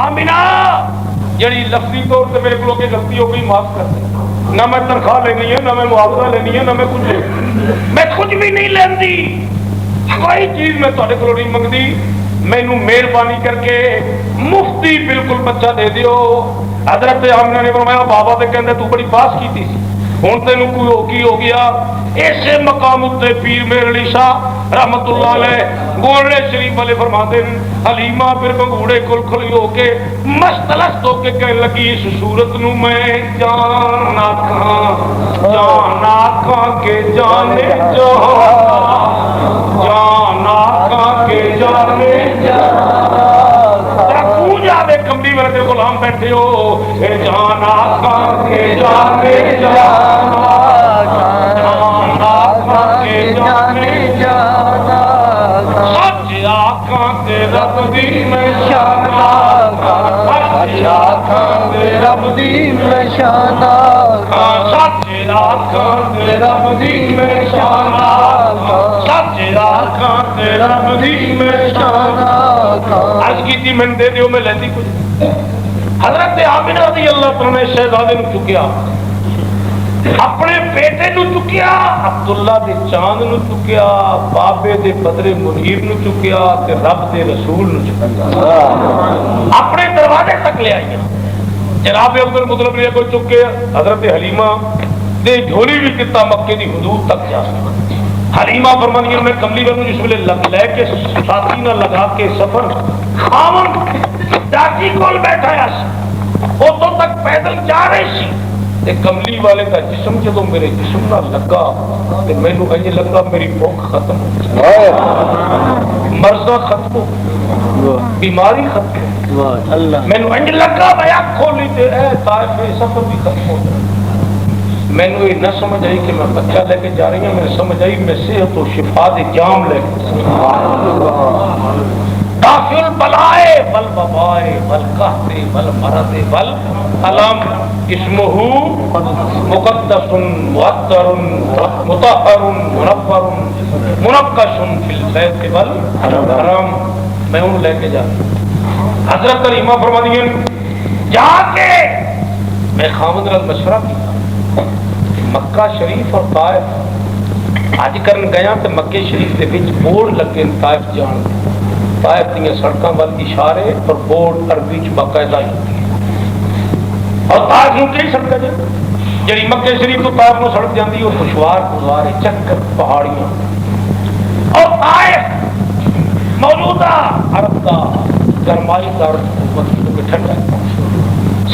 A: آمنہ جڑی لفظی طور سے میرے کو غلطی ہو گئی معاف کر دے. نہ میں تنخواہ لینی ہے, نہ میں معاوضہ لینی ہے, نہ میں کچھ بھی نہیں لینی, کوئی چیز میں تھوڑے کو نہیں منگتی. مینوں مہربانی کر کے مفتی بالکل بچہ دے دیو. حضرت آمنہ نے فرمایا بابا تے کہندے تو بڑی باس کیتی سی, ہن تینوں کوئی ہو گیا. ایسے مقام تے پیر میر علی شاہ رحمت اللہ علیہ گولڑے شریف والے فرماتے ہیں حلیمہ پھر بنگوڑے کل کھلی ہو کے مستلست ہو کے کہنے لگی اس صورت نو میں جان آکھاں کے جانے جان کے جانے جاوے کملی والے دے غلام بیٹھے ہو جان آکھاں کے جانے سچ آکھاں تے رب دی میں شانا سچ آکھاں تے رب دی میں شانا سچ آکھاں تے رب دی میں شانا سچ آکھاں تے رب دی میں شانا. عرض کیتی میں دے دیو میں لیندی کچھ. حضرت آمنہ رضی اللہ تعالیٰ نے شہزادے نو چکیا, اپنے بیٹے نو چکیا, عبداللہ دے چاند نو چکیا, بابے دے بدر منیر نو چکیا تے رب دے رسول نو چکیا, اپنے دروازے تک لے آئی. جناب عبد المطلب نے کوئی چکے حضرت حلیمہ دے جھولی بھی کتا مکے دی حدود تک جا. حلیمہ فرمانیاں میں کملی والوں جس ویلے لے کے ساتھی نہ لگا کے سفر خامن ڈاکی کول بیٹھایا اتوں تک پیدل جا رہی سی تے کملی والے کا جسم جدو میرے جسم نہ لگا تے مینوں انج لگا میری بھوک ختم ہو گئی، مرضا ختم ہو گئی، بیماری ختم ہو گئی، مینوں انج لگا میں اکھ کھولی تے اے طائف سفر بھی ختم ہو گیا۔ مینوں یہ نہ سمجھ آئی کہ میں بچہ لے کے جا رہی ہوں، میں سمجھ آئی میں صحت و شفا دے جام لے کے کافی البلائے والوبائے والقحط والمرض والالم اسمہ مقدس معطر مطہر منور منقش فی البیت والحرم۔ میں ان لے کے جا حضرت کریمہ فرماتی ہیں جا کے میں خامد رل مشورہ کیا مکہ شریف اور طائف اج کرن گیا تو مکے شریف کے بچ بورڈ لگے طائف جان طائف دیا سڑکوں وال اشارے اور بورڈ عربی چ باقاعدہ ہوتی ہے اور طائف نو کئی سڑک جی جی مکے شریف تو طائف نو سڑک جاتی وہ دشوار گزار چکر پہاڑیاں اور طائف موجودہ عرب کا گرمائی دار کیونکہ ٹھنڈا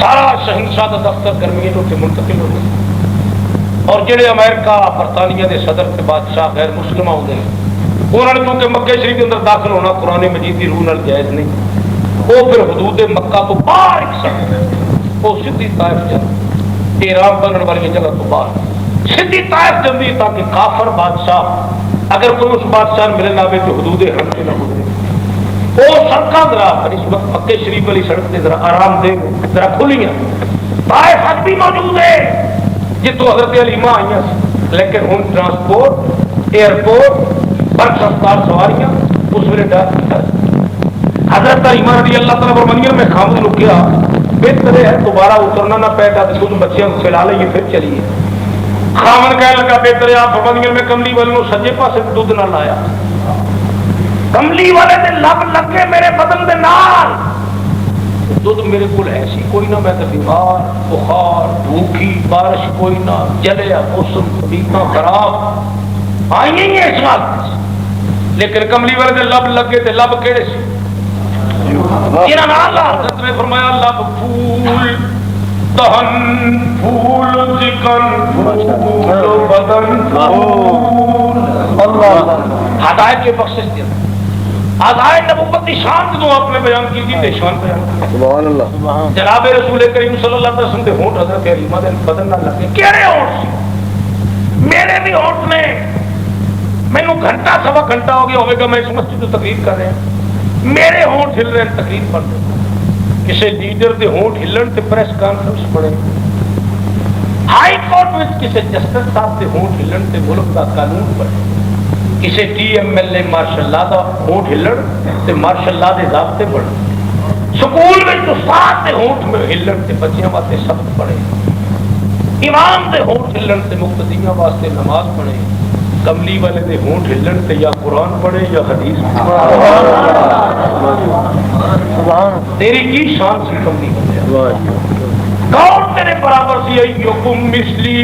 A: سارا شہنشاہ کا دفتر گرمی منتقل ہو گیا اور جڑے امریکہ برطانیہ کے صدر کے بادشاہ غیر مسلم ہوتے ہیں انہوں نے کیونکہ مکے شریف کے اندر داخل ہونا قرآن مجید کی روح نال جائز نہیں، وہ پھر حدود مکہ تو باہر ایک سڑک وہ سیدھی طائف جاتی احرام بننے والی جگہ تو باہر سیدھی طائف جاتی تاکہ کافر بادشاہ اگر کوئی اس بادشاہ ملے نہ آئے تو حدود حرم سے نہ گزرے۔ وہ سڑکاں ذرا اس وقت مکے شریف والی سڑک سے ذرا آرام دہ ذرا کھلیاں طائف حد بھی موجود ہے جتوں حضرت علیمہ آئی ہیں لیکن ہوں ٹرانسپورٹ ایئرپورٹ برق رفتار سواریاں اس ویلے ڈر حضرت علیمہ رضی اللہ تعالیٰ فرمانیے میں خامد رکیا بہتر ہے دوبارہ اترنا نہ پے گا تو کچھ بچیاں کو کھلا لئیے پھر چلیے۔ خامد کہنے لگا بہتر ہے آپ فرمانیے میں کملی والے نو سجے پاسے دودھ نہ لایا کملی والے دے لب لگے میرے بدن دے نال دودھ میرے کو ایسی کوئی نہ میں تو بیمار بخار بھوکی بارش کوئی نہ جلیا موسم طبیعتاں خراب آئی ہیں اس وقت لیکن کملی والے دے لب لگے تے لب کیڑے سی حضرت نے فرمایا لب پھول دہن پھول ذکر پھول بدن پھول ہدایت کے بخشش دیا آزائے نبوت کی شان جو آپ نے بیان کی تھی شان بیان سبحان اللہ جناب رسول کریم صلی اللہ علیہ وسلم دے ہونٹ حضرت علیمہ دے بدن نہ لگے کیڑے ہونٹ سی میرے بھی ہونٹ نے مینوں گھنٹہ سوا گھنٹہ ہو گیا ہوگا میں اس مسجد تو تقریر کر رہے ہیں میرے ہونٹ ہل رہے ہیں تقریر پر کسی لیڈر دے ہونٹ ہلن تے پریس کانفرنس پڑے ہائی کورٹ وچ کسی جسٹس صاحب دے ہونٹ ہلن تے ملک دا قانون پڑے کسی ٹی ایم ایل اے ماشاء اللہ دا ہونٹ ہلن تے ماشاء اللہ دے ضابطے پڑے سکول میں استاد دے ہونٹ میں ہلن تے بچیاں واسطے سبق پڑے امام دے ہونٹ ہلن تے مقتدیاں واسطے نماز پڑھے کملی والے دے ہونٹ ہلن تے یا قرآن پڑھے یا حدیث تیری کی شان سی کملی والے کون تیرے برابر سی ایکم مثلی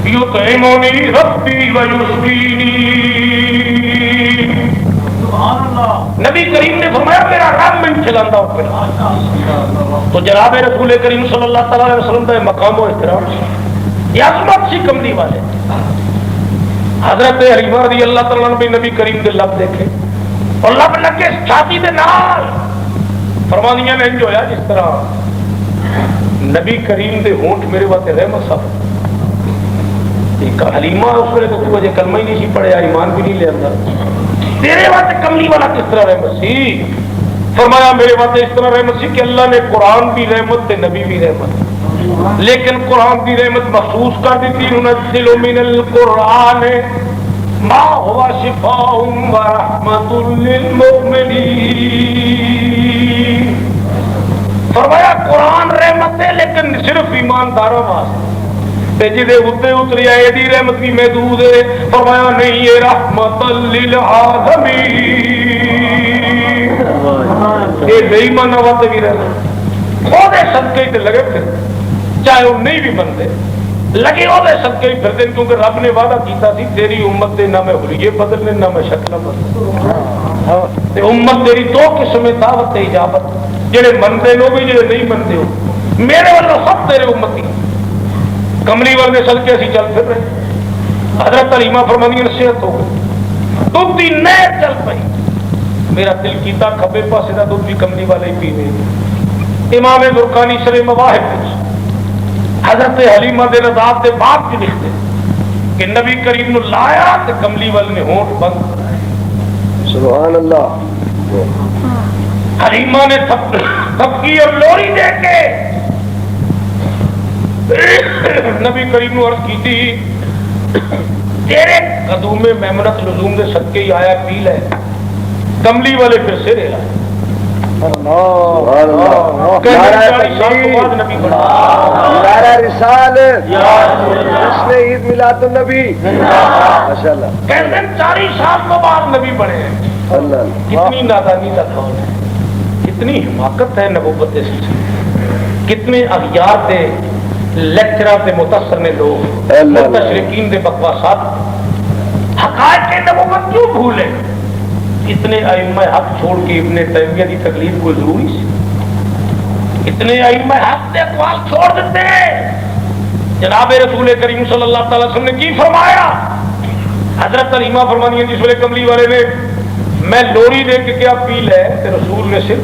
A: یطعمنی ربی ویسقینی نبی کریم نے فرمایا میرا رب میں کھلاتا ہوں تو جناب رسول کریم صلی اللہ تعالی علیہ وسلم کا مقام و احترام یہ عظمت سی کملی والے حضرت علیمہ رضی اللہ تعالیٰ عنہ نبی کریم دے لب دیکھے اور لب لگے چھاتی دے نال فرمانیاں نے انج ہویا جس طرح نبی کریم دے ہونٹ میرے واسطے رحمت صاحب حلیمہ اس ویلے تو وجہ کلمہ ہی نہیں سی پڑھیا ایمان بھی نہیں لے اندر تیرے واسطے کملی والا کس طرح رحمت سی فرمایا میرے واسطے اس طرح رحمت سی کہ اللہ نے قرآن بھی رحمت تے نبی بھی رحمت لیکن قرآن کی رحمت مخصوص کر دیتی ننزل من القرآن ما هو شفاء ورحمۃ للمؤمنین فرمایا قرآن رحمت ہے لیکن صرف ایمانداروں واسطے جدے اتنے اتری آئے دی رحمت بھی محدود ہے فرمایا نہیں یہ رحمت للعالمین یہ بے ایمان واسطے بھی رحمت وہ دے صدقے تے لگے پھر چاہے وہ نہیں بھی بنتے لگے وہ دے صدقے ہی پھر دن کیونکہ رب نے وعدہ کیتا تھی تیری امت دے نہ میں حلیے بدلنے نہ میں شکل بدلنے تے امت تیری دو قسم دعوت اجابت، جڑے منتے لو بھی جڑے نہیں منتے ہو، میرے والوں سب تیرے امتی۔ کملی والے صدقے اسی چل پھر رہے، حضرت علیمہ فرمانی نصیحت ہو گئی، دودھ دی نہر چل پئی، میرا دل کیتا کھبے پاسے دا دودھ بھی کملی والے ہی پینے۔ امام زرقانی شرح مواہب حضرت حلیمہ دے رضاعت دے بعد بھی لکھتے کہ نبی کریم نو لایا تے کملی والے نے ہونٹ بند کرایا۔
B: سبحان اللہ۔
A: حلیمہ نے تھپکی اور لوری دے کے نبی کریم نو عرض کی تھی تیرے قدوم میمنت لزوم دے صدقے ہی آیا پی لے۔ کملی والے پھر سے رہا
B: عید میلاد النبی، ماشاء اللہ
A: 40 سال تو بعد نبی بنے ہیں۔ کتنی نادانی کا کون ہے، کتنی حماقت ہے نبوت سے، کتنے اغیار تھے لیکچرر سے متاثر نے لوگ، مستشرقین دے بکواسات، حقائق کے نبوت کیوں بھولے؟ اتنے ائمہ حق چھوڑ کے ابن تیمیہ کی تکلیف کوئی ضروری سی؟ اتنے ائمہ حق کے اقوال چھوڑ دیتے ہیں۔ جناب رسول کریم صلی اللہ تعالی وسلم نے کی فرمایا؟ حضرت علیمہ فرمانی ہے جس ویلے کملی والے نے میں لوری دے کے کیا پی لے تے رسول نے صرف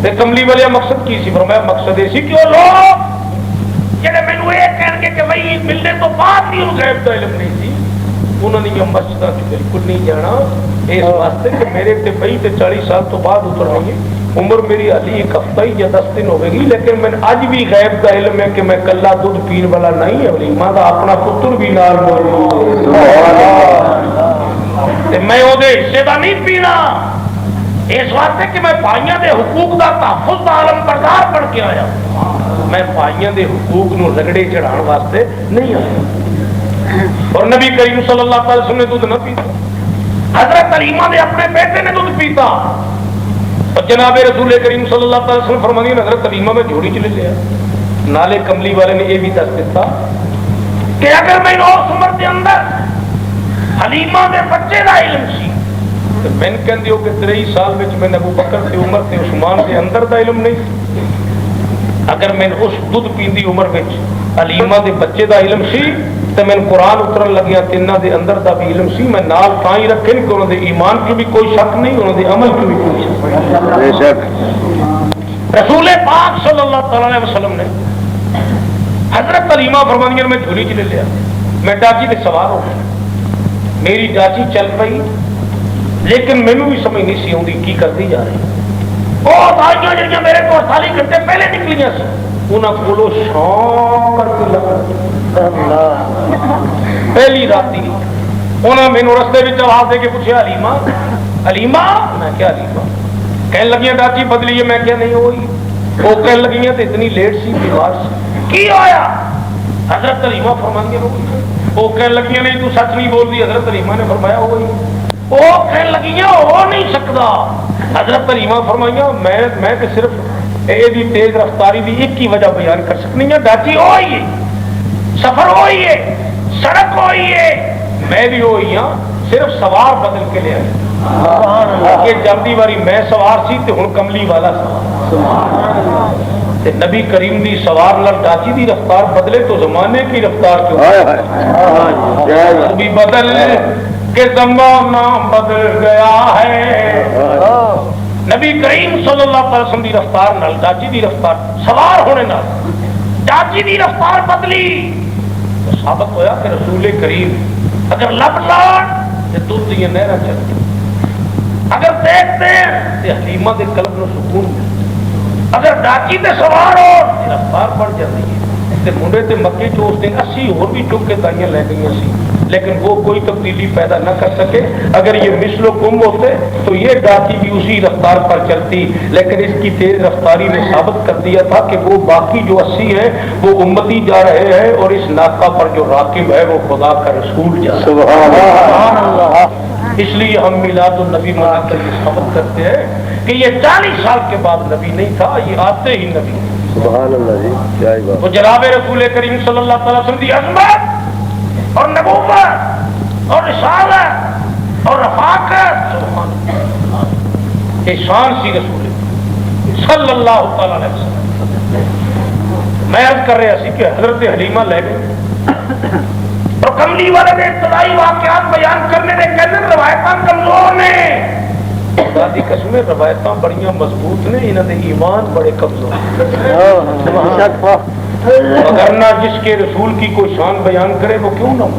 A: تے کملی والے مقصد کی سی؟ فرمایا مقصد اسی کیوں لوگ جڑے مینوں یہ کہن گے کہ بھائی ملنے تو بعد بھی انہوں غیب کا علم نہیں سی، انہوں نے یہ مسجد بالکل نہیں جانا اس واسطے کہ میرے تے بھائی تے 40 سال تو بعد اترنی ہے، عمر میری علی ایک ہفتہ ہی یا 10 دن ہوئے گی، لیکن میں اج بھی غیب کا علم ہے کہ میں کلا دودھ پین والا نہیں ہے، علیمہ دا اپنا پتر بھی نال موجود تے میں وہ حصے دا نہیں پینا، اس واسطے کہ میں بھائیاں دے حقوق دا تحفظ دا عالم بردار بن کے آیا، میں بھائیاں دے حقوق نو رگڑے چڑھان واسطے نہیں آیا۔ اور نبی کریم صلی اللہ علیہ وسلم نے دودھ نہ پیتا، حضرت علیمہ نے اپنے بیٹے نے دودھ پیتا، اور جناب رسول کریم صلی اللہ علیہ وسلم فرمانی حضرت علیمہ میں جھوڑی چلے لیا۔ نالے کملی والے نے یہ بھی دس دیتا کہ اگر میں اس عمر کے اندر حلیمہ دے بچے دا علم سی تو میں کہندے ہو کہ 23 سال وچ میں ابو بکر دی عمر تے عثمان دے اندر دا علم نہیں، اگر میں اس دودھ پیندی عمر وچ حلیمہ دے بچے دا علم سی تو میں قرآن اترن لگیا تینہ دے اندر دا بھی علم سی، میں نال تائیں رکھے کہ انہوں دے ایمان کی بھی کوئی شک نہیں، انہوں دے عمل کی بھی کوئی شک نہیں۔ رسول پاک صلی اللہ علیہ وسلم نے حضرت علیمہ فرمانی میں جھولی چلے لیا، میں ڈاچی تے سوار ہو گیا، میری ڈاچی چل پئی لیکن مینوں بھی سمجھ نہیں سی آتی کی کرتی جا رہی، وہ دائیاں جڑیاں میرے کو 48 گھنٹے پہلے نکلیاں سی انہاں کولو شوق کر کے پہلی راتی انہاں مینوں رستے وچ آواز دے کے پوچھا علیمہ علیمہ، میں کیا علیمہ؟ کہنے لگیاں ڈاچی بدلی ہے، میں کیا نہیں ہوئی؟ وہ کہنے لگیاں تو اتنی لیٹ سی بیمار سی، کی ہویا؟ حضرت علیمہ فرماندی وہ کہنے لگیاں نہیں تو سچ نہیں بول دی، حضرت علیمہ نے فرمایا ہوئی، وہ کہنے لگیاں ہو نہیں سکتا، حضرت علیمہ فرمائیاں میں تو صرف یہ تیز رفتاری بھی ایک ہی وجہ بیان کر سکنی ہے، ڈاچی ہوئی ہے، سفر ہوئی ہے، سڑک ہوئی ہے، میں بھی ہوئی ہاں، صرف سوار بدل کے لے آئی کہ جلدی واری میں سوار سی تے ہن کملی والا سوار تے نبی کریم دی سوار لڑ ڈاچی دی رفتار بدلے تو زمانے کی رفتار کیوں بھی بدل کہ زمانہ بدل گیا ہے، نبی کریم صلی اللہ علیہ وسلم دی رفتار نال ڈاچی دی رفتار سوار ہونے نال ڈاچی دی رفتار بدلی تو ثابت ہویا کہ رسول کریم اگر لب لاڑ تو دودھ دی نہراں چلتی، اگر دیکھتے ہیں تو حلیمہ دے قلب نو سکون ملتا، اگر ڈاچی تے سوار ہو رفتار بڑھ جاتی ہے تے منڈے تے مکے چ اس دن 80 اور بھی چک کے تائیاں لے گئی سی، لیکن وہ کوئی تبدیلی پیدا نہ کر سکے، اگر یہ مثل و کم ہوتے تو یہ ڈاچی بھی اسی رفتار پر چلتی، لیکن اس کی تیز رفتاری نے ثابت کر دیا تھا کہ وہ باقی جو 80 ہیں وہ امتی جا رہے ہیں اور اس ناکہ پر جو راکب ہے وہ خدا کا رسول جا رہا ہے۔ سبحان اللہ۔ اس لیے ہم میلاد النبی منا کر یہ ثابت کرتے ہیں کہ یہ 40 سال کے بعد نبی نہیں تھا، یہ آتے ہی نبی۔
B: سبحان اللہ جی، کیا بات۔
A: تو جناب رسول کریم صلی اللہ علیہ وسلم کی عظمت اور نبوت اور رسالت اور رفاقت یہ شان سی رسول صلی اللہ تعالی علیہ وسلم. میں عرض کر رہا سی کہ حضرت حلیمہ لے گئے اور کملی والے نے ابتدائی واقعات بیان کرنے نے کہنے روایتاں کمزور نے. خدا دی قسم روایتاں بڑیاں مضبوط نے, انہاں دے ایمان بڑے کمزور مگر نہ جس کے رسول کی کوئی شان بیان کرے وہ کیوں نہ ہو.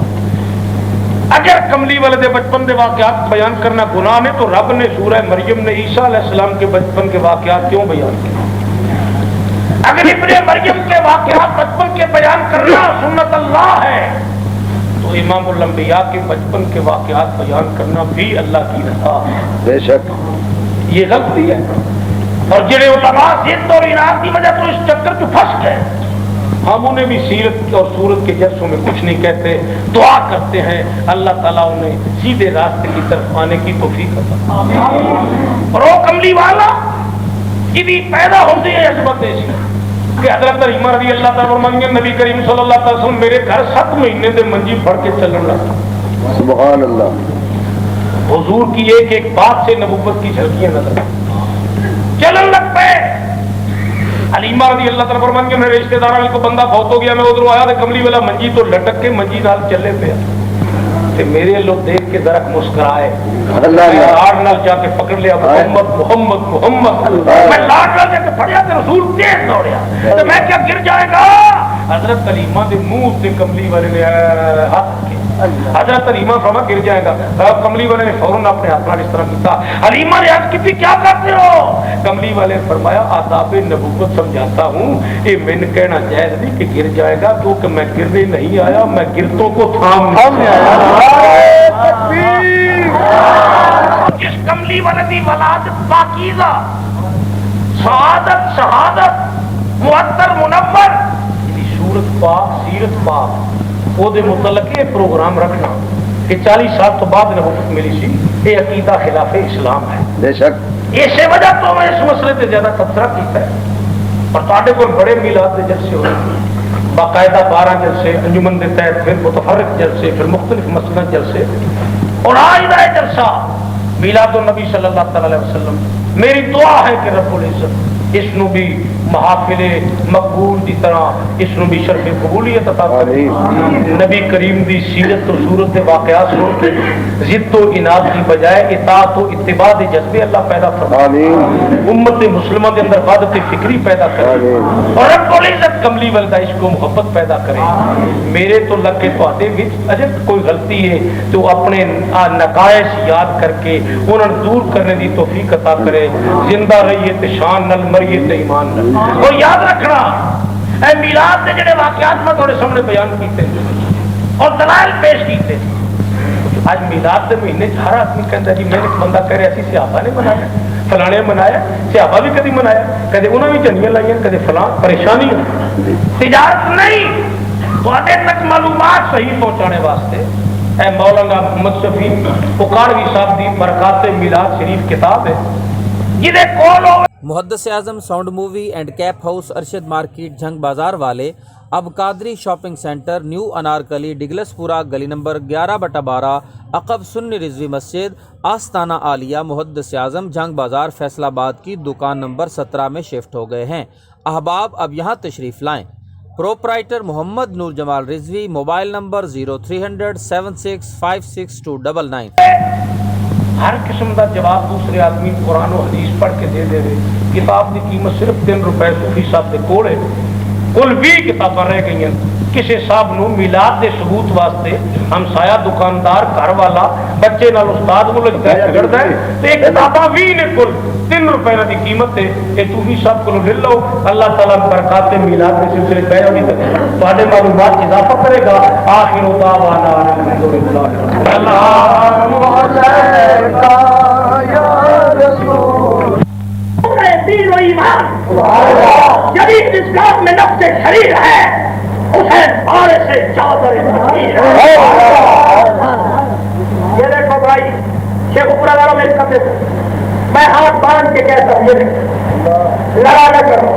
A: اگر کملی والے دے بچپن دے واقعات بیان کرنا گناہ نے تو رب نے سورہ مریم نے عیسیٰ علیہ السلام کے بچپن کے واقعات کیوں بیان کیے؟ اگر ابن مریم کے واقعات بچپن کے بیان کرنا سنت اللہ ہے تو امام الانبیاء کے بچپن کے واقعات بیان کرنا بھی اللہ کی رضا ہے.
B: بے شک
A: یہ غلطی ہے. اور جڑے علماء ضد اور اناد کی وجہ تو اس چکر میں پھنس گئے, ہم انہیں بھی سیرت اور صورت کے جلسوں میں کچھ نہیں کہتے, دعا کرتے ہیں اللہ تعالیٰ انہیں سیدھے راستے کی طرف آنے کی توفیق عطا. اور وہ کملی والا یہ پیدا ہوتی ہے عصمت ایسی کہ حضرت حلیمہ رضی اللہ تعالیٰ فرمائیں نبی کریم صلی اللہ علیہ وسلم میرے گھر 7 مہینے دے منجی پھڑ کے چلن لگا.
B: سبحان اللہ.
A: حضور کی ایک ایک بات سے نبوت کی جھلکیاں نظر چلن لگ پے. حلیمہ رضی اللہ تعالیٰ فرمائیں کہ میرے رشتے دار کو بندہ فوت ہو گیا, میں ادھر آیا تو کملی والا منجی تو لٹک کے منجی نال چلے پیا تے میرے لوگ دیکھ کے ذرا مسکرائے. لاڑ نال جا کے پکڑ لیا محمد محمد محمد. میں لاڑ نال جا کے پڑھیا تے رسول تیز دوڑیا تو میں کیا گر جائے گا. حضرت حلیمہ دے منہ سے کملی والے نے ہاتھ کے حضرت حلیمہ فرما گر جائے گا. کملی والے نے فوراً اپنے ہاتھ نال اس طرح کیتا. حلیمہ نے عرض کی کیا کرتے ہو؟ کملی والے نے فرمایا آداب نبوت سمجھاتا ہوں, یہ میں نے کہنا جائز نہیں کہ گر جائے گا کیونکہ میں گرنے نہیں آیا, میں گرتوں کو تھامنے آیا. جس کملی والے دی ولادت پاکیزہ شہادت شہادت معطر منور صورت پاک سیرت پاک وہ دے متعلق یہ پروگرام رکھنا کہ 40 سال تو بعد نبوت ملی سی, یہ عقیدہ خلاف اسلام ہے. بے شک اسی وجہ تو میں اس مسئلے سے زیادہ تبصرہ کیتا ہے. اور تھوڑے کو بڑے میلاد کے جلسے ہوئے باقاعدہ 12 جلسے انجمن کے تحت, پھر متفرق جلسے, پھر مختلف مسجد جلسے. اور آج کا جلسہ میلاد النبی صلی اللہ تعالی علیہ وسلم. میری دعا ہے کہ رب العزت اس نو بھی محافل مقبول دی طرح اس نو بھی شرف قبولیت عطا کرے. نبی کریم دی سیرت و صورت واقعات سن کے ضد و اناد کی بجائے اطاعت و اتباع دے جذبے اللہ پیدا فرمائے. امت مسلمہ دے اندر وحدت فکری پیدا کرے اور رب العزت کملی والدہ عشق و محبت پیدا کرے. میرے تو لگ کے تواڈے وچ اگر کوئی غلطی ہے تو اپنے نقائص یاد کر کے انہاں دور کرنے دی توفیق عطا کرے. زندہ رہیے تے شان نال مریے تے ایمان نال. اور یاد رکھنا اے میلاد کے جڑے واقعات میں تھوڑے سامنے بیان کیتے اور دلائل پیش کیتے. آج میلاد کے مہینے ہر آدمی کہتا جی میرے بندہ کہہ رہا سی صحابہ نے منایا, فلانے منایا, صحابہ بھی کدی منایا, کدی انہوں نے بھی جنیاں لائیاں, کدی فلاں. پریشانی تجارت نہیں, تواڈے تک معلومات صحیح پہنچانے واسطے اے مولانا محمد شفیع پکاڑوی صاحب دی برکات میلاد شریف کتاب ہے جہدے کول
C: محدث اعظم sound movie and cap house Arshad market Jhang بازار والے اب Qadri shopping center new Anarkali Douglas Pura گلی نمبر 11/12 عقب سنی رضوی مسجد آستانہ عالیہ محدث اعظم جھنگ بازار فیصل آباد کی دکان نمبر 17 میں شفٹ ہو گئے ہیں. احباب اب یہاں تشریف لائیں. پروپرائٹر محمد نور جمال رضوی, موبائل نمبر 0300 7656
A: ہر قسم کا جواب دوسرے آدمی قرآن و حدیث پڑھ کے دے دے. کتاب کی قیمت صرف 3 روپے صوفی صاحب کے کول ہے. کل 20 کتاباں رہ گئی ہیں. کسی صاحب نو میلاد کے ثبوت واسطے ہمسایا دکاندار گھر والا بچے نال استاد کو لگتا ہے جھگڑتا ہے تو یہ کتاباں 20 نے کل 3 روپے کی قیمت ہے. یہ صوفی صاحب کو لے لو. اللہ تعالیٰ برکات میلاد کے سلسلے پہ تھوڑے معلومات اضافہ کرے گا. آخر دعوانا الحمدللہ. دین و ایمان جدید اسلام میں نفس شریر ہے اسے بارے سے چادر یہ دیکھو بھائی شیخ پورا والوں میں کب میں ہاتھ باندھ کے کہتا ہوں یہ لڑا نہ کرو,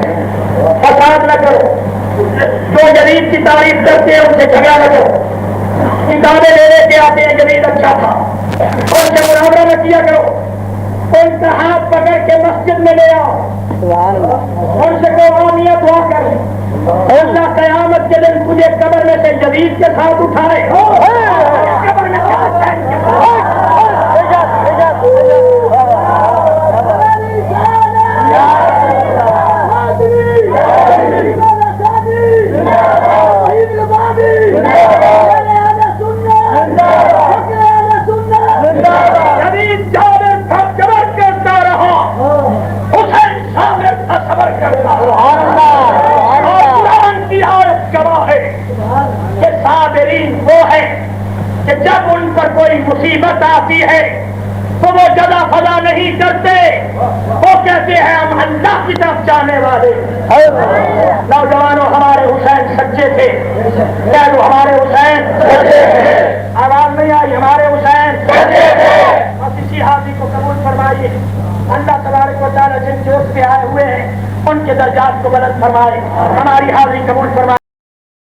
A: فساد نہ کرو, جو جدید کی تعریف کرتے ہیں ان سے جھگڑا نہ کرو. کتابیں لے لے کے آتے ہیں جدید اچھا تھا اور جب مناظرہ نہ کیا کرو. ان کا ہاتھ پکڑ کے مسجد میں لے آؤ، ان سے کو آمین دعا کر، اللہ قیامت کے دن تجھے قبر میں سے جدید کے ساتھ اٹھائے، قبر میں جدید جابر تھا صبر کرتا رہا، حسین صابر تھا صبر کرتا رہا۔ قرآن کی آیت گواہ ہے کہ صابرین وہ ہے کہ جب ان پر کوئی مصیبت آتی ہے تو وہ جزا فضا نہیں کرتے، وہ کہتے ہیں ہم اللہ کی طرف جانے والے۔ نوجوانوں ہمارے حسین سچے تھے، کہہ دو ہمارے حسین سچے تھے، آواز نہیں آئی ہمارے حسین سچے تھے۔ بس اسی حاضری کو قبول فرمائیے، اللہ تبارک و تعالیٰ جن جوش پہ آئے ہوئے ہیں ان کے درجات کو بلند فرمائے، ہماری حاضری قبول فرمائے۔